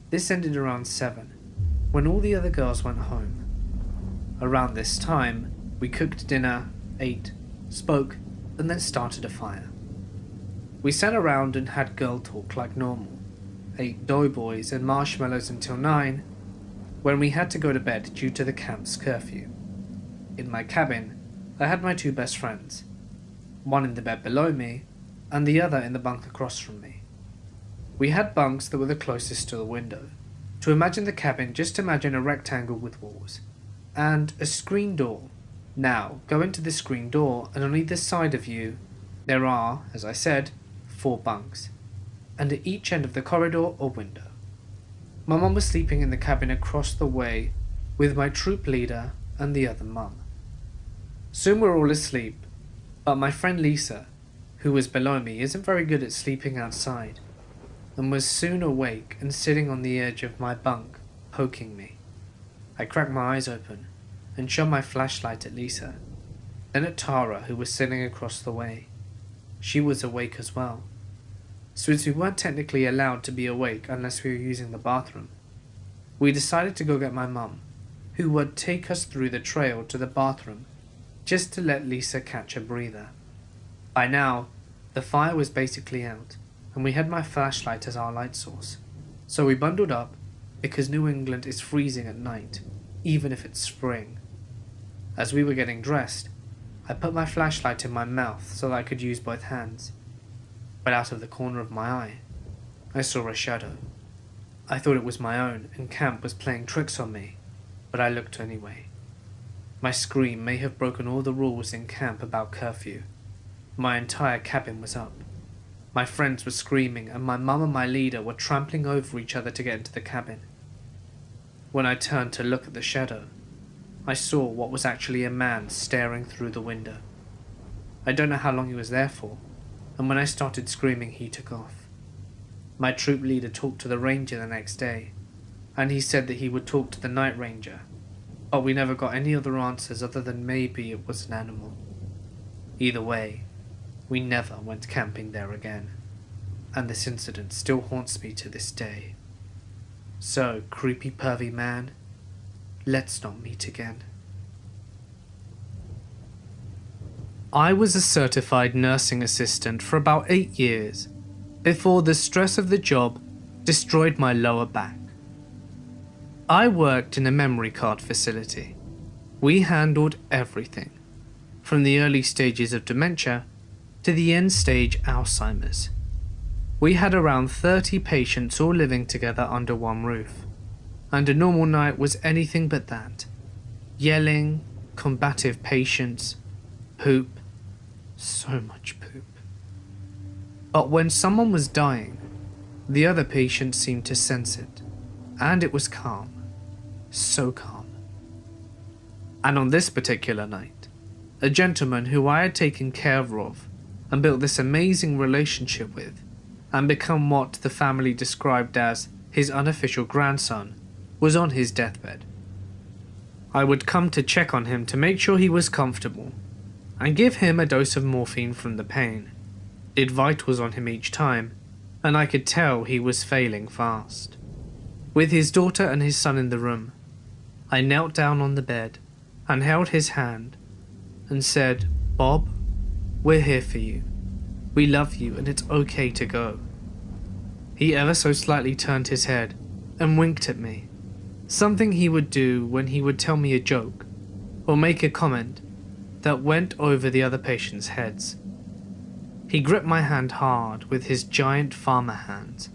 Speaker 1: This ended around 7, when all the other girls went home. Around this time, we cooked dinner, ate, spoke, and then started a fire. We sat around and had girl talk like normal, ate doughboys and marshmallows until 9, when we had to go to bed due to the camp's curfew. In my cabin, I had my 2 best friends, one in the bed below me, and the other in the bunk across from me. We had bunks that were the closest to the window. To imagine the cabin, just imagine a rectangle with walls, and a screen door. Now, go into the screen door, and on either side of you, there are, as I said, 4 bunks, and at each end of the corridor, a window. My mum was sleeping in the cabin across the way with my troop leader and the other mum. Soon we're all asleep, but my friend Lisa, who was below me, isn't very good at sleeping outside, and was soon awake and sitting on the edge of my bunk, poking me. I cracked my eyes open and shone my flashlight at Lisa, then at Tara, who was sitting across the way. She was awake as well. Since we weren't technically allowed to be awake unless we were using the bathroom, we decided to go get my mum, who would take us through the trail to the bathroom
Speaker 2: just to let Lisa catch a breather. By now, the fire was basically out, and we had my flashlight as our light source. So we bundled up, because New England is freezing at night, even if it's spring. As we were getting dressed, I put my flashlight in my mouth so that I could use both hands. But out of the corner of my eye, I saw a shadow. I thought it was my own, and Camp was playing tricks on me, but I looked anyway. My scream may have broken all the rules in camp about curfew. My entire cabin was up. My friends were screaming, and my mum and my leader were trampling over each other to get into the cabin. When I turned to look at the shadow, I saw what was actually a man staring through the window. I don't know how long he was there for, and when I started screaming, he took off. My troop leader talked to the ranger the next day, and he said that he would talk to the night ranger, but we never got any other answers other than maybe it was an animal. Either way, we never went camping there again, and this incident still haunts me to this day. So, creepy pervy man, let's not meet again. I was a certified nursing assistant for about 8 years, before the stress of the job destroyed my lower back. I worked in a memory card facility. We handled everything, from the early stages of dementia to the end stage Alzheimer's. We had around 30 patients all living together under one roof, and a normal night was anything but that. Yelling, combative patients, poop, so much poop. But when someone was dying, the other patients seemed to sense it, and it was calm, so calm. And on this particular night, a gentleman who I had taken care of and built this amazing relationship with, and become what the family described as his unofficial grandson, was on his deathbed. I would come to check on him to make sure he was comfortable, and give him a dose of morphine from the pain. Did vitals on him each time, and I could tell he was failing fast. With his daughter and his son in the room, I knelt down on the bed and held his hand and said, "Bob, we're here for you. We love you and it's okay to go." He ever so slightly turned his head and winked at me, something he would do when he would tell me a joke or make a comment that went over the other patients' heads. He gripped my hand hard with his giant farmer hands.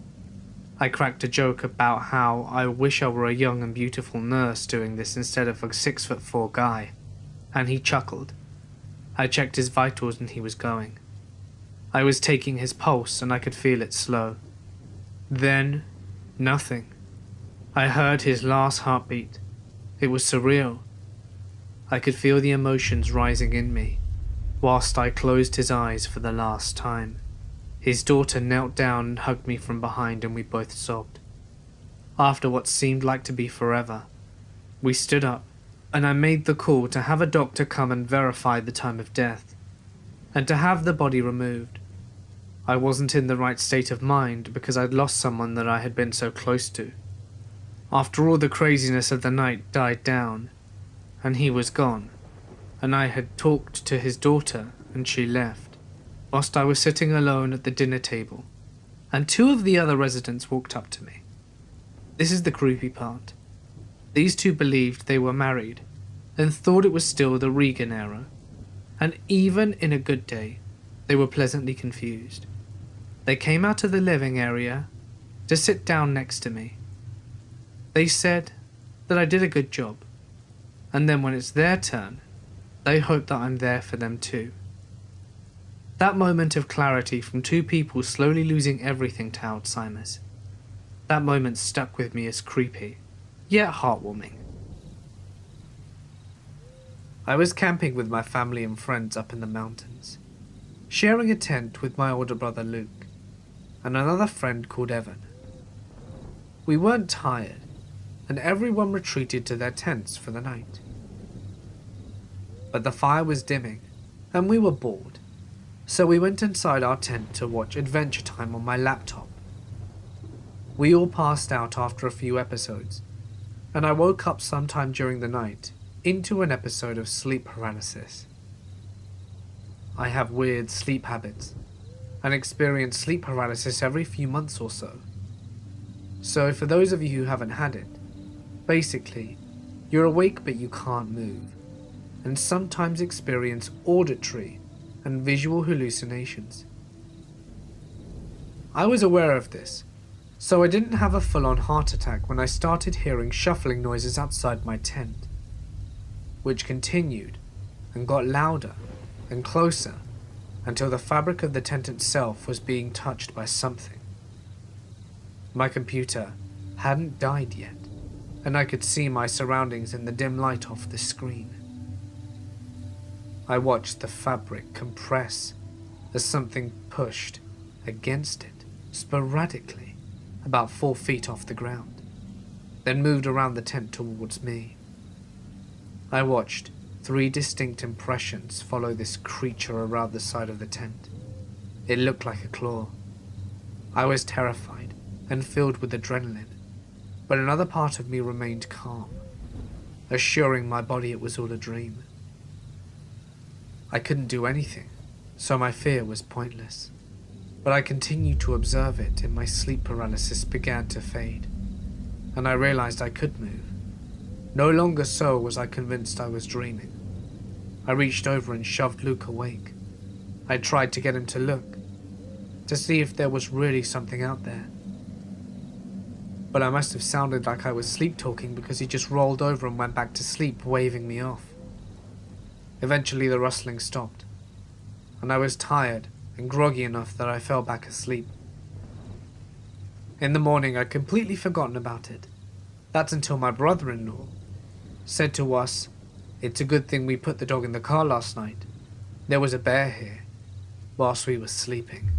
Speaker 2: I cracked a joke about how I wish I were a young and beautiful nurse doing this instead of a 6'4" guy, and he chuckled. I checked his vitals and he was going. I was taking his pulse and I could feel it slow. Then, nothing. I heard his last heartbeat. It was surreal. I could feel the emotions rising in me, whilst I closed his eyes for the last time. His daughter knelt down and hugged me from behind and we both sobbed. After what seemed like to be forever, we stood up and I made the call to have a doctor come and verify the time of death, and to have the body removed. I wasn't in the right state of mind because I'd lost someone that I had been so close to. After all the craziness of the night died down, and he was gone, and I had talked to his daughter and she left, whilst I was sitting alone at the dinner table, and 2 of the other residents walked up to me. This is the creepy part. These 2 believed they were married, and thought it was still the Reagan era, and even in a good day, they were pleasantly confused. They came out of the living area to sit down next to me. They said that I did a good job, and then when it's their turn, they hope that I'm there for them too. That moment of clarity from 2 people slowly losing everything to Alzheimer's. That moment stuck with me as creepy, yet heartwarming. I was camping with my family and friends up in the mountains, sharing a tent with my older brother Luke, and another friend called Evan. We weren't tired, and everyone retreated to their tents for the night. But the fire was dimming, and we were bored, so we went inside our tent to watch Adventure Time on my laptop. We all passed out after a few episodes, and I woke up sometime during the night into an episode of sleep paralysis. I have weird sleep habits and experience sleep paralysis every few months or so. So for those of you who haven't had it, basically, you're awake but you can't move, and sometimes experience auditory and visual hallucinations. I was aware of this, so I didn't have a full-on heart attack when I started hearing shuffling noises outside my tent, which continued and got louder and closer until the fabric of the tent itself was being touched by something. My computer hadn't died yet, and I could see my surroundings in the dim light off the screen. I watched the fabric compress as something pushed against it sporadically about 4 feet off the ground, then moved around the tent towards me. I watched 3 distinct impressions follow this creature around the side of the tent. It looked like a claw. I was terrified and filled with adrenaline, but another part of me remained calm, assuring my body it was all a dream. I couldn't do anything, so my fear was pointless, but I continued to observe it and my sleep paralysis began to fade, and I realized I could move. No longer so was I convinced I was dreaming. I reached over and shoved Luke awake. I tried to get him to look, to see if there was really something out there. But I must have sounded like I was sleep-talking because he just rolled over and went back to sleep, waving me off. Eventually the rustling stopped, and I was tired and groggy enough that I fell back asleep. In the morning I'd completely forgotten about it. That's until my brother-in-law said to us, "It's a good thing we put the dog in the car last night. There was a bear here," whilst we were sleeping.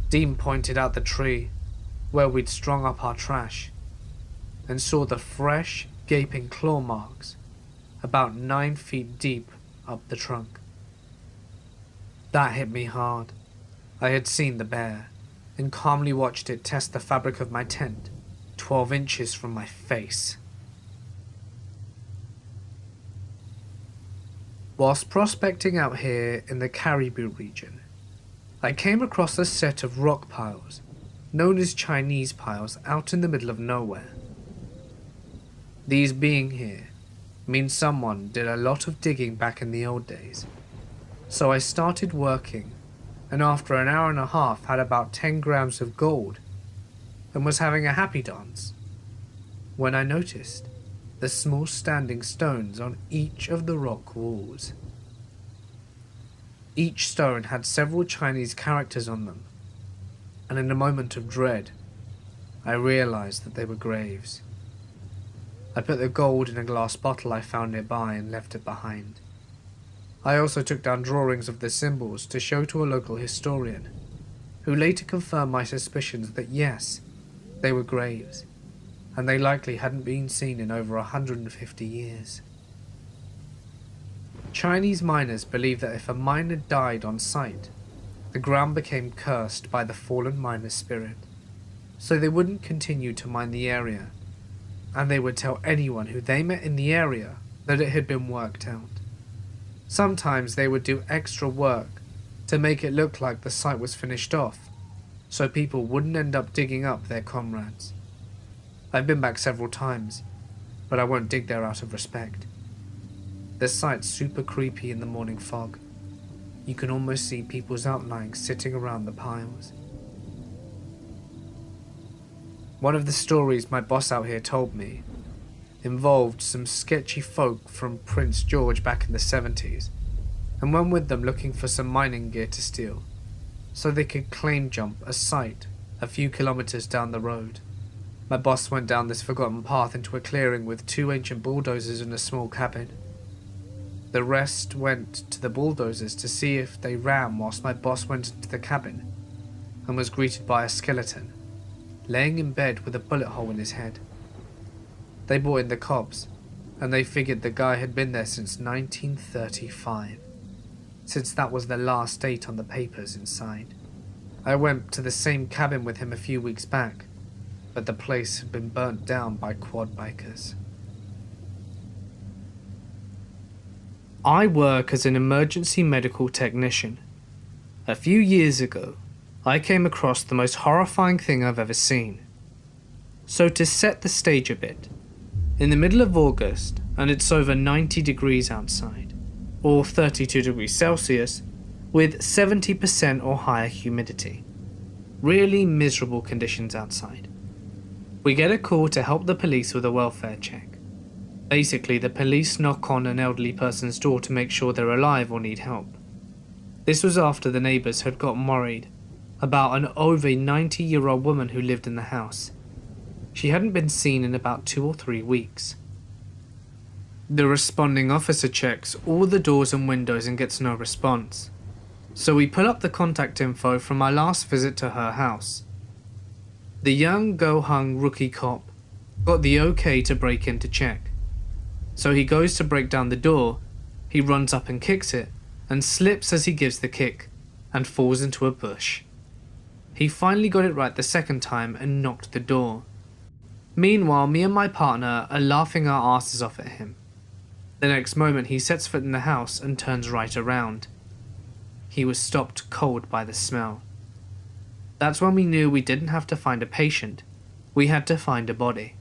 Speaker 2: Dean pointed out the tree where we'd strung up our trash and saw the fresh, gaping claw marks about 9 feet deep up the trunk. That hit me hard. I had seen the bear and calmly watched it test the fabric of my tent 12 inches from my face. Whilst prospecting out here in the Caribou region, I came across a set of rock piles known as Chinese piles out in the middle of nowhere. These being here means someone did a lot of digging back in the old days. So I started working, and after an hour and a half had about 10 grams of gold and was having a happy dance when I noticed the small standing stones on each of the rock walls. Each stone had several Chinese characters on them, and in a moment of dread, I realized that they were graves. I put the gold in a glass bottle I found nearby and left it behind. I also took down drawings of the symbols to show to a local historian, who later confirmed my suspicions that yes, they were graves, and they likely hadn't been seen in over 150 years. Chinese miners believe that if a miner died on site, the ground became cursed by the fallen miner's spirit, so they wouldn't continue to mine the area, and they would tell anyone who they met in the area that it had been worked out. Sometimes they would do extra work to make it look like the site was finished off, so people wouldn't end up digging up their comrades. I've been back several times, but I won't dig there out of respect. The site's super creepy in the morning fog. You can almost see people's outlines sitting around the piles. One of the stories my boss out here told me involved some sketchy folk from Prince George back in the 70s, and went with them looking for some mining gear to steal, so they could claim jump a site a few kilometers down the road. My boss went down this forgotten path into a clearing with 2 ancient bulldozers and a small cabin. The rest went to the bulldozers to see if they ran whilst my boss went into the cabin and was greeted by a skeleton, laying in bed with a bullet hole in his head. They brought in the cops, and they figured the guy had been there since 1935, since that was the last date on the papers inside. I went to the same cabin with him a few weeks back, but the place had been burnt down by quad bikers. I work as an emergency medical technician. A few years ago, I came across the most horrifying thing I've ever seen. So to set the stage a bit, in the middle of August, and it's over 90 degrees outside, or 32 degrees Celsius, with 70% or higher humidity. Really miserable conditions outside. We get a call to help the police with a welfare check. Basically, the police knock on an elderly person's door to make sure they're alive or need help. This was after the neighbours had gotten worried about an over 90-year-old woman who lived in the house. She hadn't been seen in about 2 or 3 weeks. The responding officer checks all the doors and windows and gets no response. So we pull up the contact info from my last visit to her house. The young go-hung rookie cop got the okay to break in to check. So he goes to break down the door, he runs up and kicks it, and slips as he gives the kick, and falls into a bush. He finally got it right the second time and knocked the door. Meanwhile, me and my partner are laughing our asses off at him. The next moment he sets foot in the house and turns right around. He was stopped cold by the smell. That's when we knew we didn't have to find a patient, we had to find a body.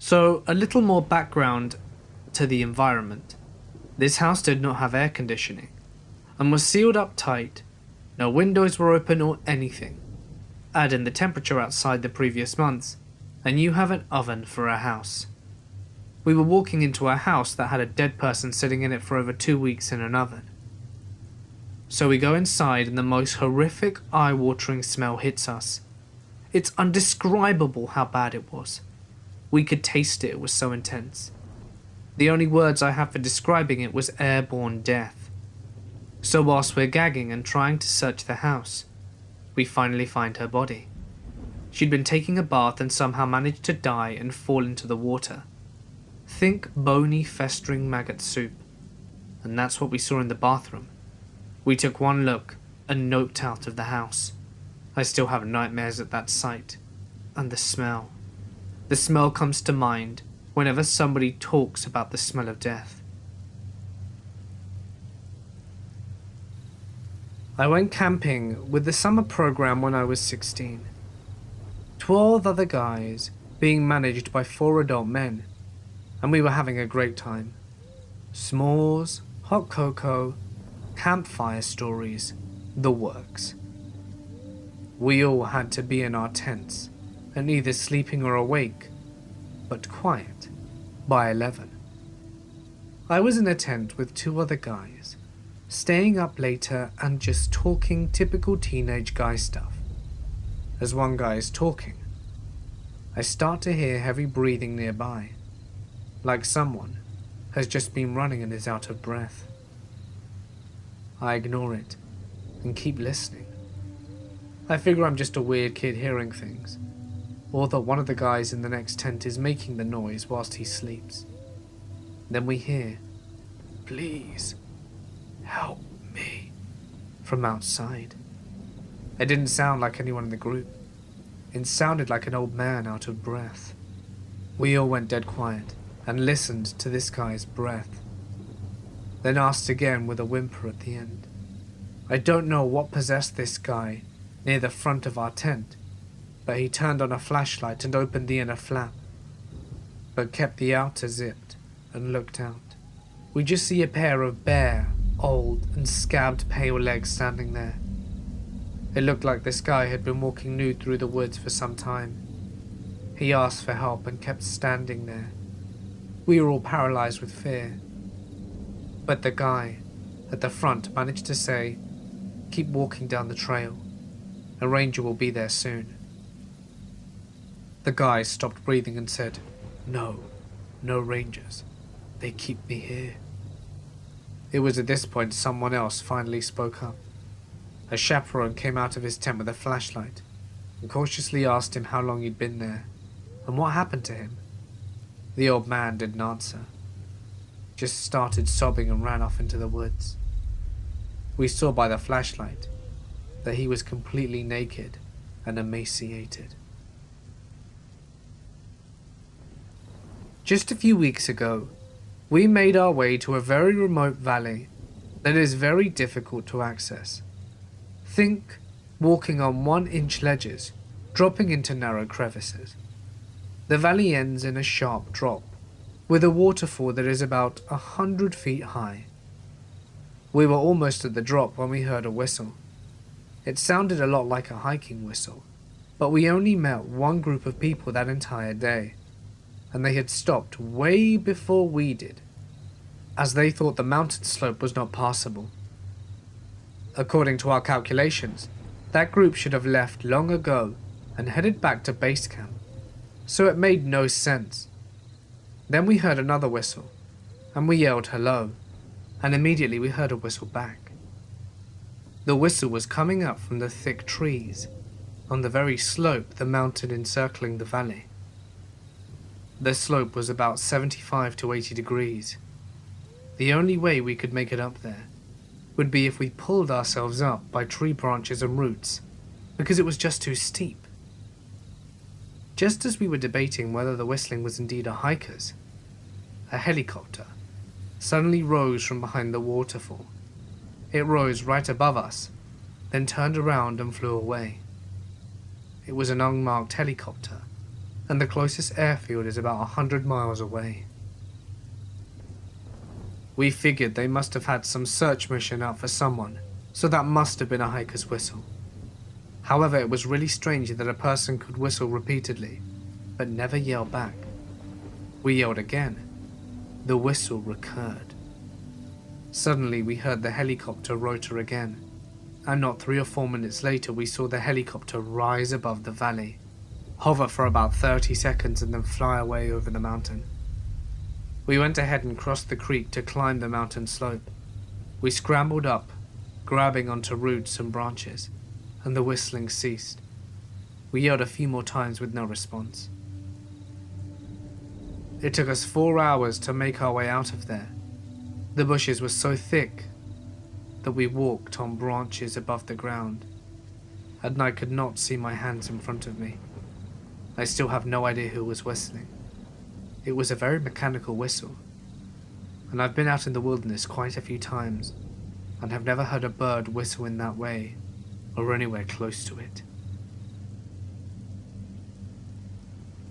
Speaker 2: So, a little more background to the environment. This house did not have air conditioning, and was sealed up tight. No windows were open or anything. Add in the temperature outside the previous months, and you have an oven for a house. We were walking into a house that had a dead person sitting in it for over 2 weeks in an oven. So we go inside and the most horrific, eye-watering smell hits us. It's undescribable how bad it was. We could taste it, it was so intense. The only words I have for describing it was airborne death. So whilst we're gagging and trying to search the house, we finally find her body. She'd been taking a bath and somehow managed to die and fall into the water. Think bony, festering maggot soup. And that's what we saw in the bathroom. We took one look and noped out of the house. I still have nightmares at that sight. And the smell. The smell comes to mind whenever somebody talks about the smell of death. I went camping with the summer program when I was 16. 12 other guys being managed by 4 adult men, and we were having a great time. S'mores, hot cocoa, campfire stories, the works. We all had to be in our tents, and either sleeping or awake, but quiet, by 11. I was in a tent with 2 other guys, staying up later and just talking typical teenage guy stuff. As one guy is talking, I start to hear heavy breathing nearby, like someone has just been running and is out of breath. I ignore it and keep listening. I figure I'm just a weird kid hearing things, or that one of the guys in the next tent is making the noise whilst he sleeps. Then we hear, "Please, help me," from outside. It didn't sound like anyone in the group. It sounded like an old man out of breath. We all went dead quiet and listened to this guy's breath, then asked again with a whimper at the end. I don't know what possessed this guy near the front of our tent, but he turned on a flashlight and opened the inner flap, but kept the outer zipped and looked out. We just see a pair of bare, old and scabbed pale legs standing there. It looked like this guy had been walking nude through the woods for some time. He asked for help and kept standing there. We were all paralyzed with fear. But the guy at the front managed to say, "Keep walking down the trail. A ranger will be there soon." The guy stopped breathing and said, "No rangers. They keep me here." It was at this point someone else finally spoke up. A chaperone came out of his tent with a flashlight and cautiously asked him how long he'd been there and what happened to him. The old man didn't answer, just started sobbing and ran off into the woods. We saw by the flashlight that he was completely naked and emaciated. Just a few weeks ago, We made our way to a very remote valley that is very difficult to access. Think walking on 1-inch ledges, dropping into narrow crevices. The valley ends in a sharp drop, with a waterfall that is about 100 feet high. We were almost at the drop when we heard a whistle. It sounded a lot like a hiking whistle, but we only met one group of people that entire day, and they had stopped way before we did, as they thought the mountain slope was not passable. According to our calculations, that group should have left long ago and headed back to base camp, so it made no sense. Then we heard another whistle, and we yelled hello, and immediately we heard a whistle back. The whistle was coming up from the thick trees on the very slope the mountain encircling the valley. The slope was about 75 to 80 degrees. The only way we could make it up there would be if we pulled ourselves up by tree branches and roots, because it was just too steep. Just as we were debating whether the whistling was indeed a hiker's, a helicopter suddenly rose from behind the waterfall. It rose right above us, then turned around and flew away. It was an unmarked helicopter, and the closest airfield is about 100 miles away. We figured they must have had some search mission out for someone, so that must have been a hiker's whistle. However, it was really strange that a person could whistle repeatedly, but never yell back. We yelled again. The whistle recurred. Suddenly we heard the helicopter rotor again, and not 3 or 4 minutes later we saw the helicopter rise above the valley, hover for about 30 seconds and then fly away over the mountain. We went ahead and crossed the creek to climb the mountain slope. We scrambled up, grabbing onto roots and branches, and the whistling ceased. We yelled a few more times with no response. It took us 4 hours to make our way out of there. The bushes were so thick that we walked on branches above the ground, and I could not see my hands in front of me. I still have no idea who was whistling. It was a very mechanical whistle, and I've been out in the wilderness quite a few times, and have never heard a bird whistle in that way, or anywhere close to it.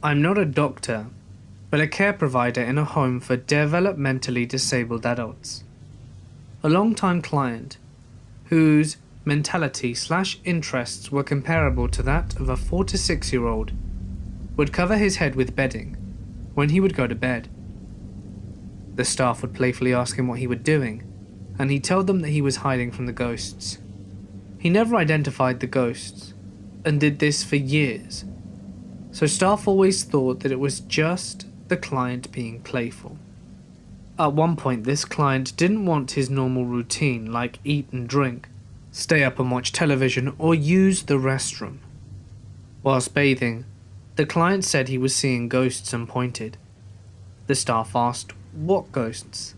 Speaker 2: I'm not a doctor, but a care provider in a home for developmentally disabled adults. A long-time client, whose mentality/interests were comparable to that of a 4 to 6-year-old, would cover his head with bedding when he would go to bed. The staff would playfully ask him what he was doing, and he told them that he was hiding from the ghosts. He never identified the ghosts, and did this for years, so staff always thought that it was just the client being playful. At one point, this client didn't want his normal routine like eat and drink, stay up and watch television, or use the restroom. Whilst bathing, the client said he was seeing ghosts and pointed. The staff asked, what ghosts?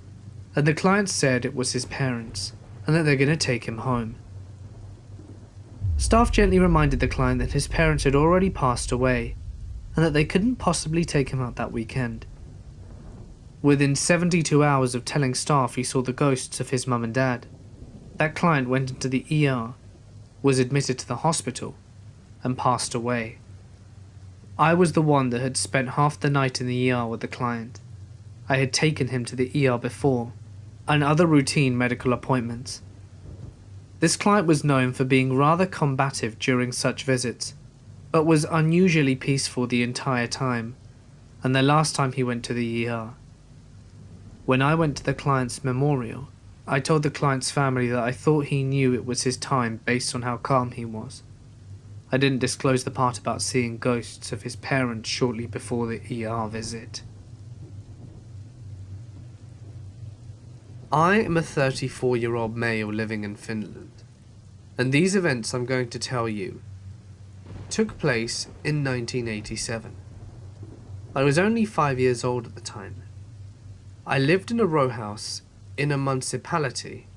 Speaker 2: And the client said it was his parents, and that they're going to take him home. Staff gently reminded the client that his parents had already passed away, and that they couldn't possibly take him out that weekend. Within 72 hours of telling staff he saw the ghosts of his mum and dad, that client went into the ER, was admitted to the hospital, and passed away. I was the one that had spent half the night in the ER with the client. I had taken him to the ER before, and other routine medical appointments. This client was known for being rather combative during such visits, but was unusually peaceful the entire time, and the last time he went to the ER. When I went to the client's memorial, I told the client's family that I thought he knew it was his time based on how calm he was. I didn't disclose the part about seeing ghosts of his parents shortly before the ER visit.
Speaker 1: I am a 34-year-old male living in Finland, and these events I'm going to tell you took place in 1987. I was only 5 years old at the time. I lived in a row house in a municipality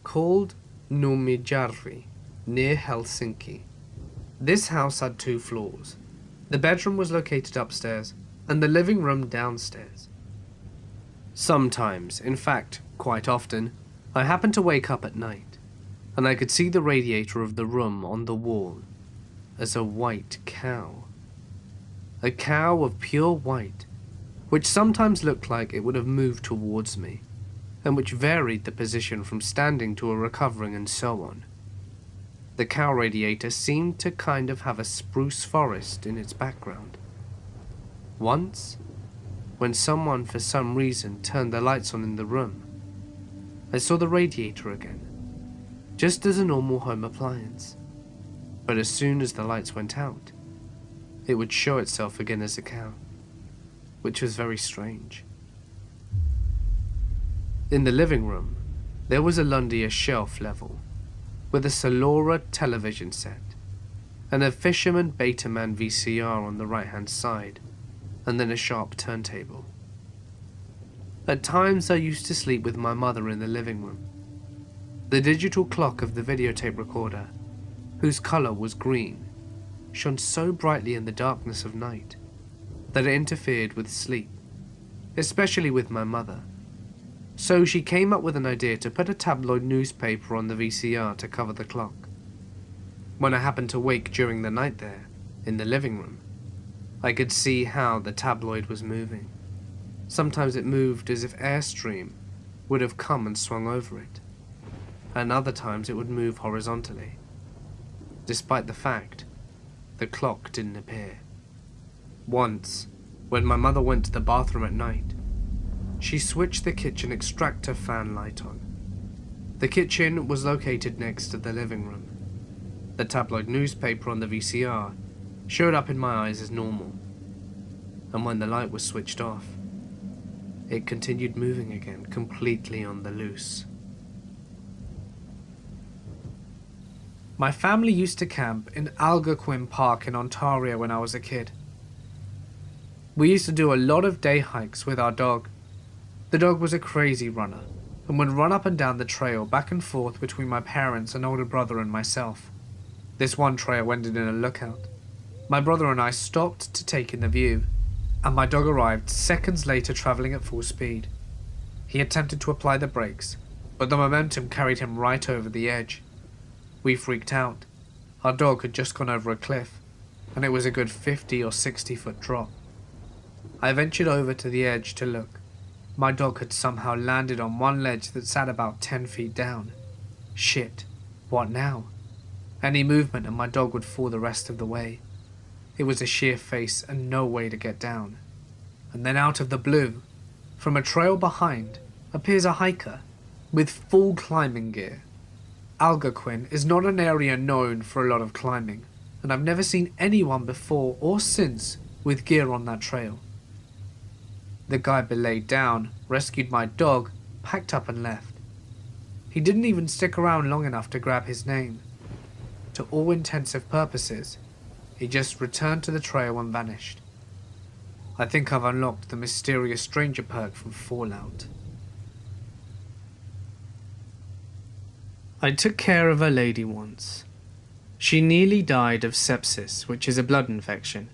Speaker 1: called Numijärvi, near Helsinki. This house had 2 floors. The bedroom was located upstairs and the living room downstairs. Sometimes, in fact, quite often, I happened to wake up at night, and I could see the radiator of the room on the wall as a white cow. A cow of pure white, which sometimes looked like it would have moved towards me, and which varied the position from standing to a recovering and so on. The cow radiator seemed to kind of have a spruce forest in its background. Once, when someone for some reason turned the lights on in the room, I saw the radiator again, just as a normal home appliance. But as soon as the lights went out, it would show itself again as a cow, which was very strange. In the living room, there was a Lundia shelf level, with a Solora television set, and a Fisherman Betaman VCR on the right-hand side, and then a sharp turntable. At times I used to sleep with my mother in the living room. The digital clock of the videotape recorder, whose colour was green, shone so brightly in the darkness of night that it interfered with sleep, especially with my mother. So she came up with an idea to put a tabloid newspaper on the VCR to cover the clock. When I happened to wake during the night there, in the living room, I could see how the tabloid was moving. Sometimes it moved as if airstream would have come and swung over it, and other times it would move horizontally. Despite the fact, the clock didn't appear. Once, when my mother went to the bathroom at night, she switched the kitchen extractor fan light on. The kitchen was located next to the living room. The tabloid newspaper on the VCR showed up in my eyes as normal, and when the light was switched off, it continued moving again, completely on the loose. My family used to camp in Algonquin Park in Ontario when I was a kid. We used to do a lot of day hikes with our dog. The dog was a crazy runner, and would run up and down the trail back and forth between my parents, an older brother, and myself. This one trail ended in a lookout. My brother and I stopped to take in the view, and my dog arrived seconds later travelling at full speed. He attempted to apply the brakes, but the momentum carried him right over the edge. We freaked out. Our dog had just gone over a cliff, and it was a good 50 or 60 foot drop. I ventured over to the edge to look. My dog had somehow landed on one ledge that sat about 10 feet down. Shit, what now? Any movement and my dog would fall the rest of the way. It was a sheer face and no way to get down. And then out of the blue, from a trail behind, appears a hiker with full climbing gear. Algonquin is not an area known for a lot of climbing, and I've never seen anyone before or since with gear on that trail. The guy belayed down, rescued my dog, packed up and left. He didn't even stick around long enough to grab his name. To all intensive purposes, he just returned to the trail and vanished. I think I've unlocked the mysterious stranger perk from Fallout. I took care of a lady once. She nearly died of sepsis, which is a blood infection,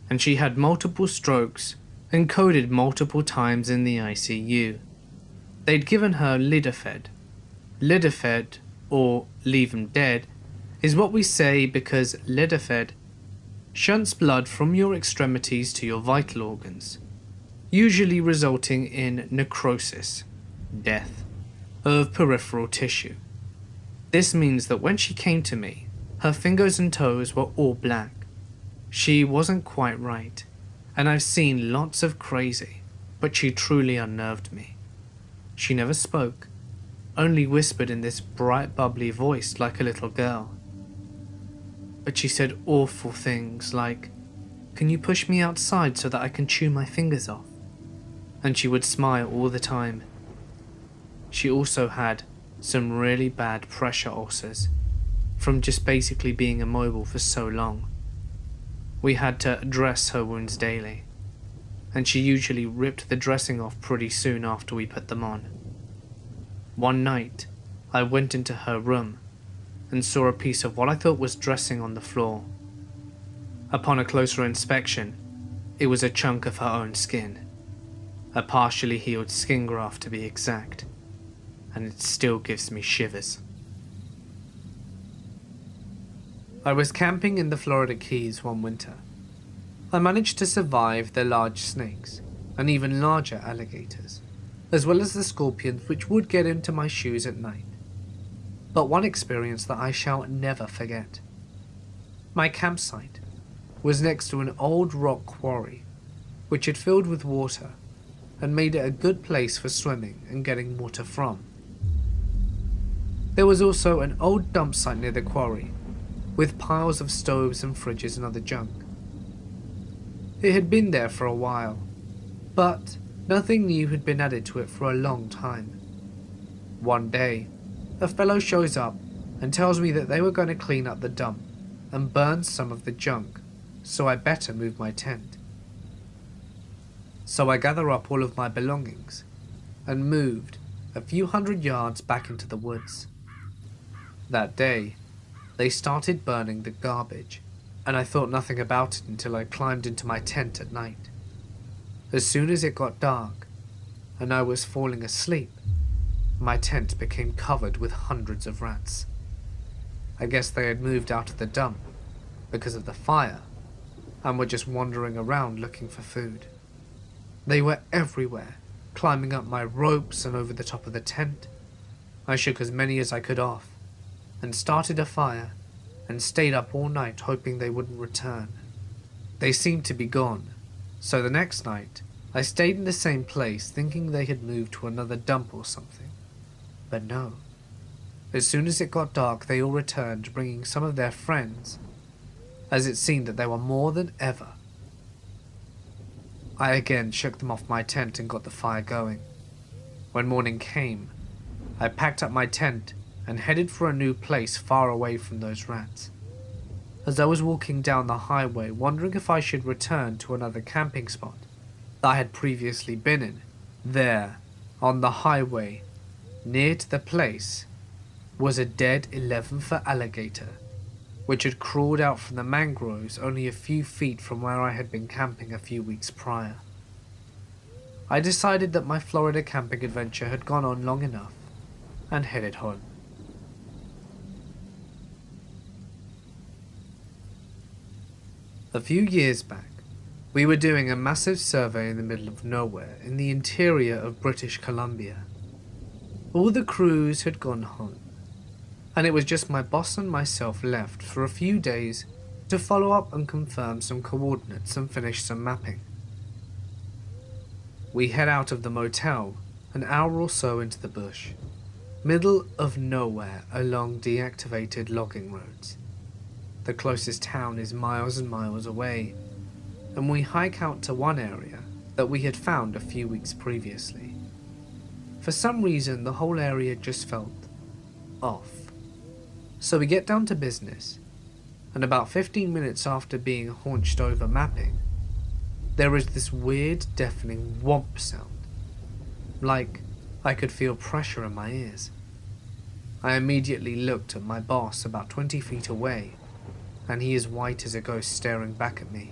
Speaker 1: and she had multiple strokes and coded multiple times in the ICU. They'd given her Lidafed. Lidafed, or leave 'em dead, is what we say because Lidafed shunts blood from your extremities to your vital organs, usually resulting in necrosis, death, of peripheral tissue. This means that when she came to me, her fingers and toes were all black. She wasn't quite right, and I've seen lots of crazy, but she truly unnerved me. She never spoke, only whispered in this bright bubbly voice like a little girl. But she said awful things like, "Can you push me outside so that I can chew my fingers off?" And she would smile all the time. She also had some really bad pressure ulcers from just basically being immobile for so long. We had to dress her wounds daily, and she usually ripped the dressing off pretty soon after we put them on. One night, I went into her room and saw a piece of what I thought was dressing on the floor. Upon a closer inspection, it was a chunk of her own skin.
Speaker 2: a partially healed skin graft to be exact, and it still gives me shivers.
Speaker 1: I was camping in the Florida Keys one winter. I managed to survive the large snakes and even larger alligators, as well as the scorpions which would get into my shoes at night. But one experience that I shall never forget. My campsite was next to an old rock quarry which had filled with water and made it a good place for swimming and getting water from. There was also an old dump site near the quarry with piles of stoves and fridges and other junk. It had been there for a while, but nothing new had been added to it for a long time. One day, a fellow shows up and tells me that they were going to clean up the dump and burn some of the junk, so I better move my tent. So I gather up all of my belongings and moved a few hundred yards back into the woods. That day, they started burning the garbage, and I thought nothing about it until I climbed into my tent at night. As soon as it got dark and I was falling asleep, my tent became covered with hundreds of rats. I guess they had moved out of the dump because of the fire and were just wandering around looking for food. They were everywhere, climbing up my ropes and over the top of the tent. I shook as many as I could off and started a fire and stayed up all night hoping they wouldn't return. They seemed to be gone, so the next night I stayed in the same place thinking they had moved to another dump or something. But no. As soon as it got dark, they all returned, bringing some of their friends, as it seemed that they were more than ever. I again shook them off my tent and got the fire going. When morning came, I packed up my tent and headed for a new place far away from those rats. As I was walking down the highway, wondering if I should return to another camping spot that I had previously been in, there, on the highway, near to the place, was a dead 11-foot alligator, which had crawled out from the mangroves only a few feet from where I had been camping a few weeks prior. I decided that my Florida camping adventure had gone on long enough and headed home. A few years back, we were doing a massive survey in the middle of nowhere in the interior of British Columbia. All the crews had gone home, and it was just my boss and myself left for a few days to follow up and confirm some coordinates and finish some mapping. We head out of the motel an hour or so into the bush, middle of nowhere along deactivated logging roads. The closest town is miles and miles away, and we hike out to one area that we had found a few weeks previously. For some reason, the whole area just felt off. So we get down to business, and about 15 minutes after being haunched over mapping, there is this weird deafening whomp sound, like I could feel pressure in my ears. I immediately looked at my boss about 20 feet away, and he is white as a ghost staring back at me,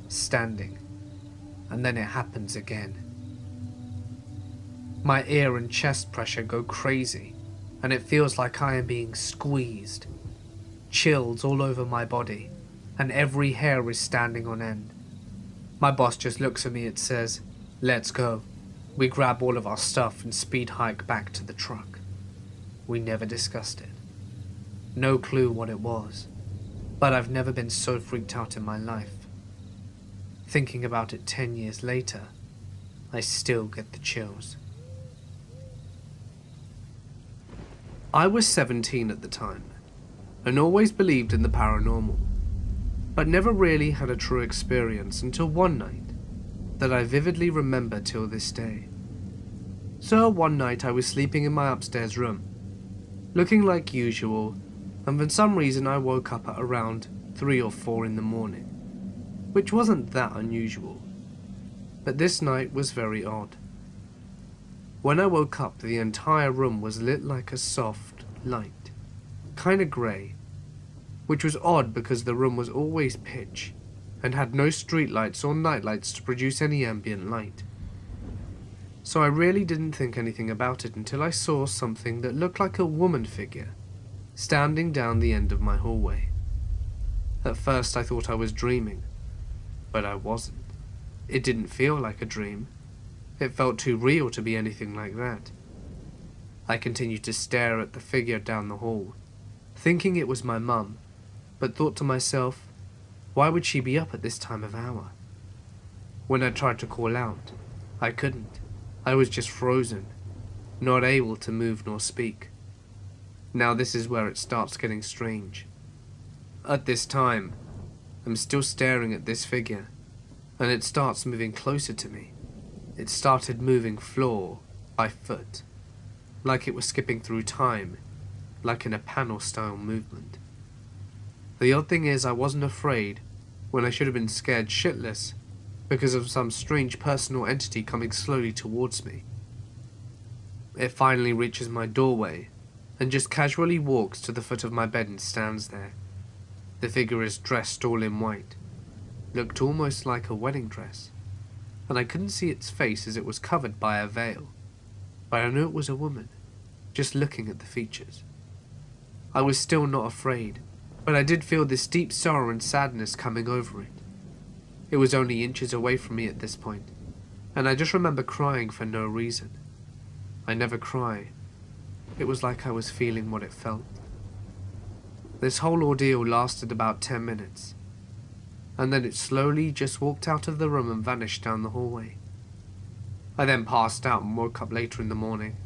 Speaker 1: standing, and then it happens again. My ear and chest pressure go crazy, and it feels like I am being squeezed. Chills all over my body, and every hair is standing on end. My boss just looks at me and says, "Let's go." We grab all of our stuff and speed hike back to the truck. We never discussed it. No clue what it was, but I've never been so freaked out in my life. Thinking about it 10 years later, I still get the chills. I was 17 at the time, and always believed in the paranormal, but never really had a true experience until one night that I vividly remember till this day. So one night I was sleeping in my upstairs room, looking like usual, and for some reason I woke up at around 3 or 4 in the morning, which wasn't that unusual, but this night was very odd. When I woke up, the entire room was lit like a soft light, kinda grey, which was odd because the room was always pitch and had no street lights or night lights to produce any ambient light. so I really didn't think anything about it until I saw something that looked like a woman figure standing down the end of my hallway. At first I thought I was dreaming, but I wasn't. It didn't feel like a dream. It felt too real to be anything like that. I continued to stare at the figure down the hall, thinking it was my mum, but thought to myself, why would she be up at this time of hour? When I tried to call out, I couldn't. I was just frozen, not able to move nor speak. Now this is where it starts getting strange. At this time, I'm still staring at this figure, and it starts moving closer to me. It started moving floor by foot, like it was skipping through time, like in a panel-style movement. The odd thing is I wasn't afraid when I should have been scared shitless because of some strange personal entity coming slowly towards me. It finally reaches my doorway and just casually walks to the foot of my bed and stands there. The figure is dressed all in white, looked almost like a wedding dress, and I couldn't see its face as it was covered by a veil, but I knew it was a woman, just looking at the features. I was still not afraid, but I did feel this deep sorrow and sadness coming over it. It was only inches away from me at this point, and I just remember crying for no reason. I never cry. It was like I was feeling what it felt. This whole ordeal lasted about 10 minutes, and then it slowly just walked out of the room and vanished down the hallway. I then passed out and woke up later in the morning.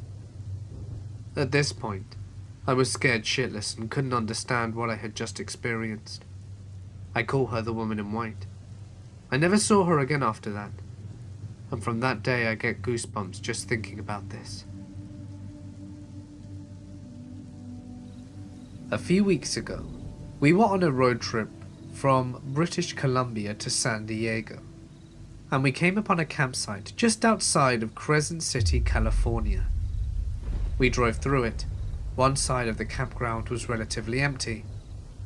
Speaker 1: At this point, I was scared shitless and couldn't understand what I had just experienced. I call her the woman in white. I never saw her again after that, and from that day I get goosebumps just thinking about this. A few weeks ago, we were on a road trip from British Columbia to San Diego, and we came upon a campsite just outside of Crescent City, California. We drove through it. One side of the campground was relatively empty,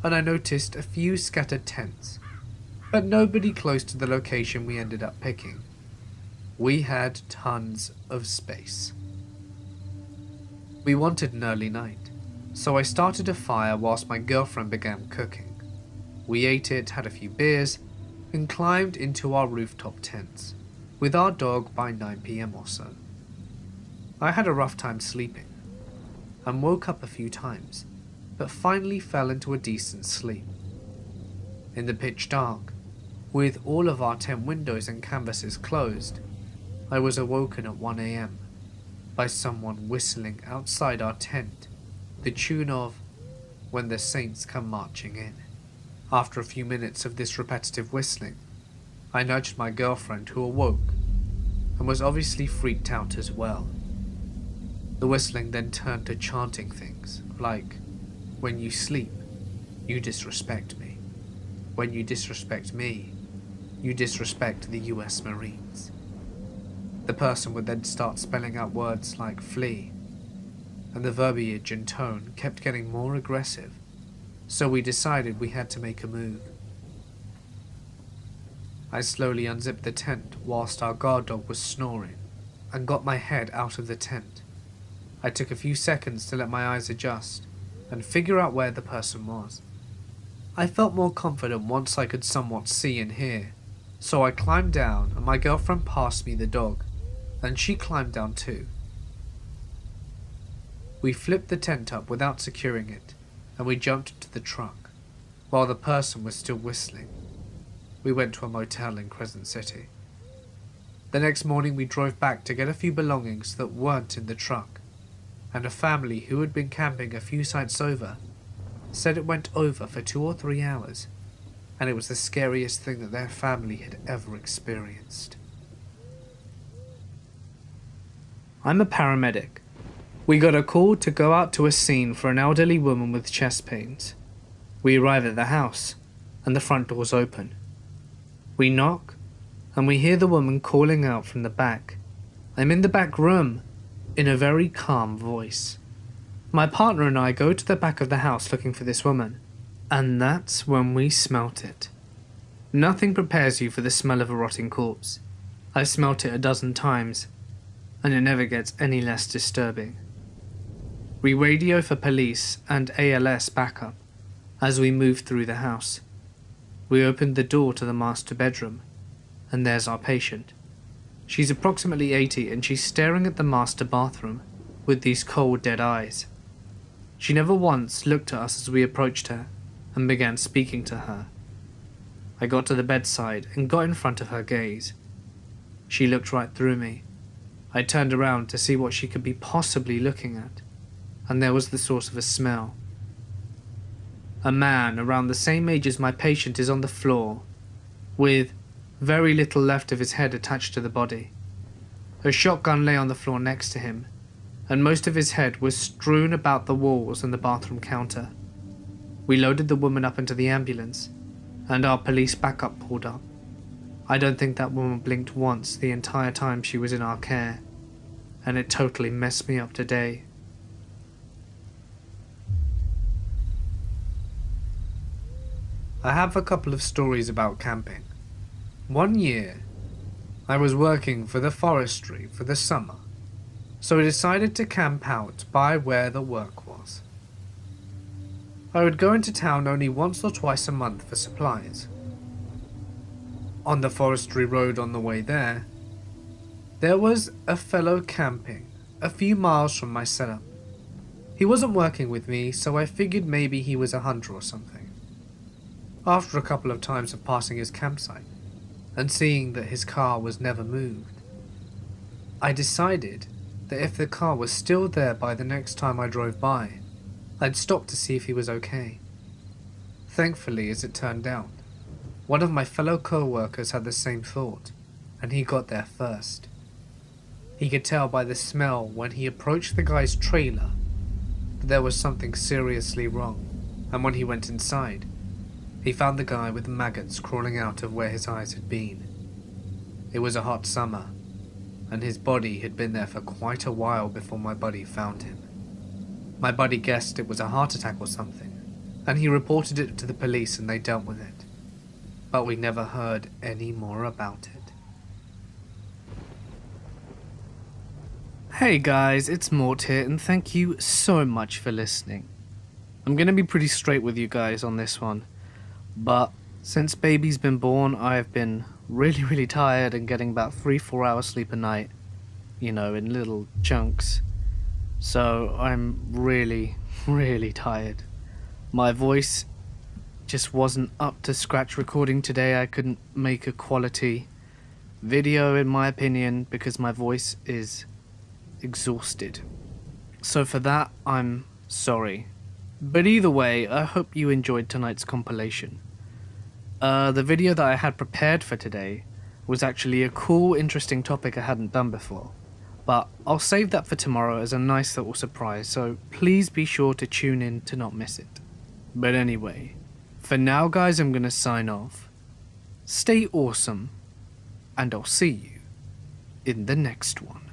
Speaker 1: and I noticed a few scattered tents, but nobody close to the location we ended up picking. We had tons of space. We wanted an early night, so I started a fire whilst my girlfriend began cooking. We ate it, had a few beers, and climbed into our rooftop tents, with our dog by 9 PM or so. I had a rough time sleeping, and woke up a few times, but finally fell into a decent sleep. In the pitch dark, with all of our tent windows and canvases closed, I was awoken at 1 AM by someone whistling outside our tent, the tune of When the Saints Come Marching In. After a few minutes of this repetitive whistling, I nudged my girlfriend, who awoke and was obviously freaked out as well. The whistling then turned to chanting things like, when you sleep, you disrespect me. When you disrespect me, you disrespect the US Marines. The person would then start spelling out words like flee, and the verbiage and tone kept getting more aggressive, so we decided we had to make a move. I slowly unzipped the tent whilst our guard dog was snoring, and got my head out of the tent. I took a few seconds to let my eyes adjust and figure out where the person was. I felt more confident once I could somewhat see and hear, so I climbed down and my girlfriend passed me the dog, and she climbed down too. We flipped the tent up without securing it, and we jumped into the truck, while the person was still whistling. We went to a motel in Crescent City. The next morning we drove back to get a few belongings that weren't in the truck, and a family who had been camping a few sites over said it went over for 2 or 3 hours, and it was the scariest thing that their family had ever experienced. I'm a paramedic. We got a call to go out to a scene for an elderly woman with chest pains. We arrive at the house, and the front door's open. We knock, and we hear the woman calling out from the back, "I'm in the back room," in a very calm voice. My partner and I go to the back of the house looking for this woman, and that's when we smelt it. Nothing prepares you for the smell of a rotting corpse. I've smelt it a dozen times.
Speaker 2: and it never gets any less disturbing. We radio for police and ALS backup as we move through the house. We opened the door to the master bedroom, and there's our patient. She's approximately 80 and she's staring at the master bathroom with these cold dead eyes. She never once looked at us as we approached her and began speaking to her. I got to the bedside and got in front of her gaze. She looked right through me. I turned around to see what she could be possibly looking at, and there was the source of a smell. A man around the same age as my patient is on the floor, with very little left of his head attached to the body. A shotgun lay on the floor next to him, and most of his head was strewn about the walls and the bathroom counter. We loaded the woman up into the ambulance, and our police backup pulled up. I don't think that woman blinked once the entire time she was in our care, and it totally messed me up today. I have a couple of stories about camping. One year, I was working for the forestry for the summer, so I decided to camp out by where the work was. I would go into town only once or twice a month for supplies. On the forestry road on the way there was a fellow camping a few miles from my setup. He wasn't working with me, so I figured maybe he was a hunter or something. After a couple of times of passing his campsite and seeing that his car was never moved, I decided that if the car was still there by the next time I drove by, I'd stop to see if he was okay. Thankfully, as it turned out, one of my fellow co-workers had the same thought, and he got there first. He could tell by the smell when he approached the guy's trailer that there was something seriously wrong, and when he went inside, he found the guy with maggots crawling out of where his eyes had been. It was a hot summer, and his body had been there for quite a while before my buddy found him. My buddy guessed it was a heart attack or something, and he reported it to the police and they dealt with it. But we never heard any more about it. Hey guys, it's Mort here, and thank you so much for listening. I'm gonna be pretty straight with you guys on this one. But since baby's been born, I've been really tired and getting about 3-4 hours sleep a night, in little chunks. So I'm really tired. My voice just wasn't up to scratch recording today. I couldn't make a quality video in my opinion because my voice is exhausted. So for that, I'm sorry. But either way, I hope you enjoyed tonight's compilation. The video that I had prepared for today was actually a cool, interesting topic I hadn't done before. But I'll save that for tomorrow as a nice little surprise, so please be sure to tune in to not miss it. But anyway, for now guys, I'm gonna sign off. Stay awesome, and I'll see you in the next one.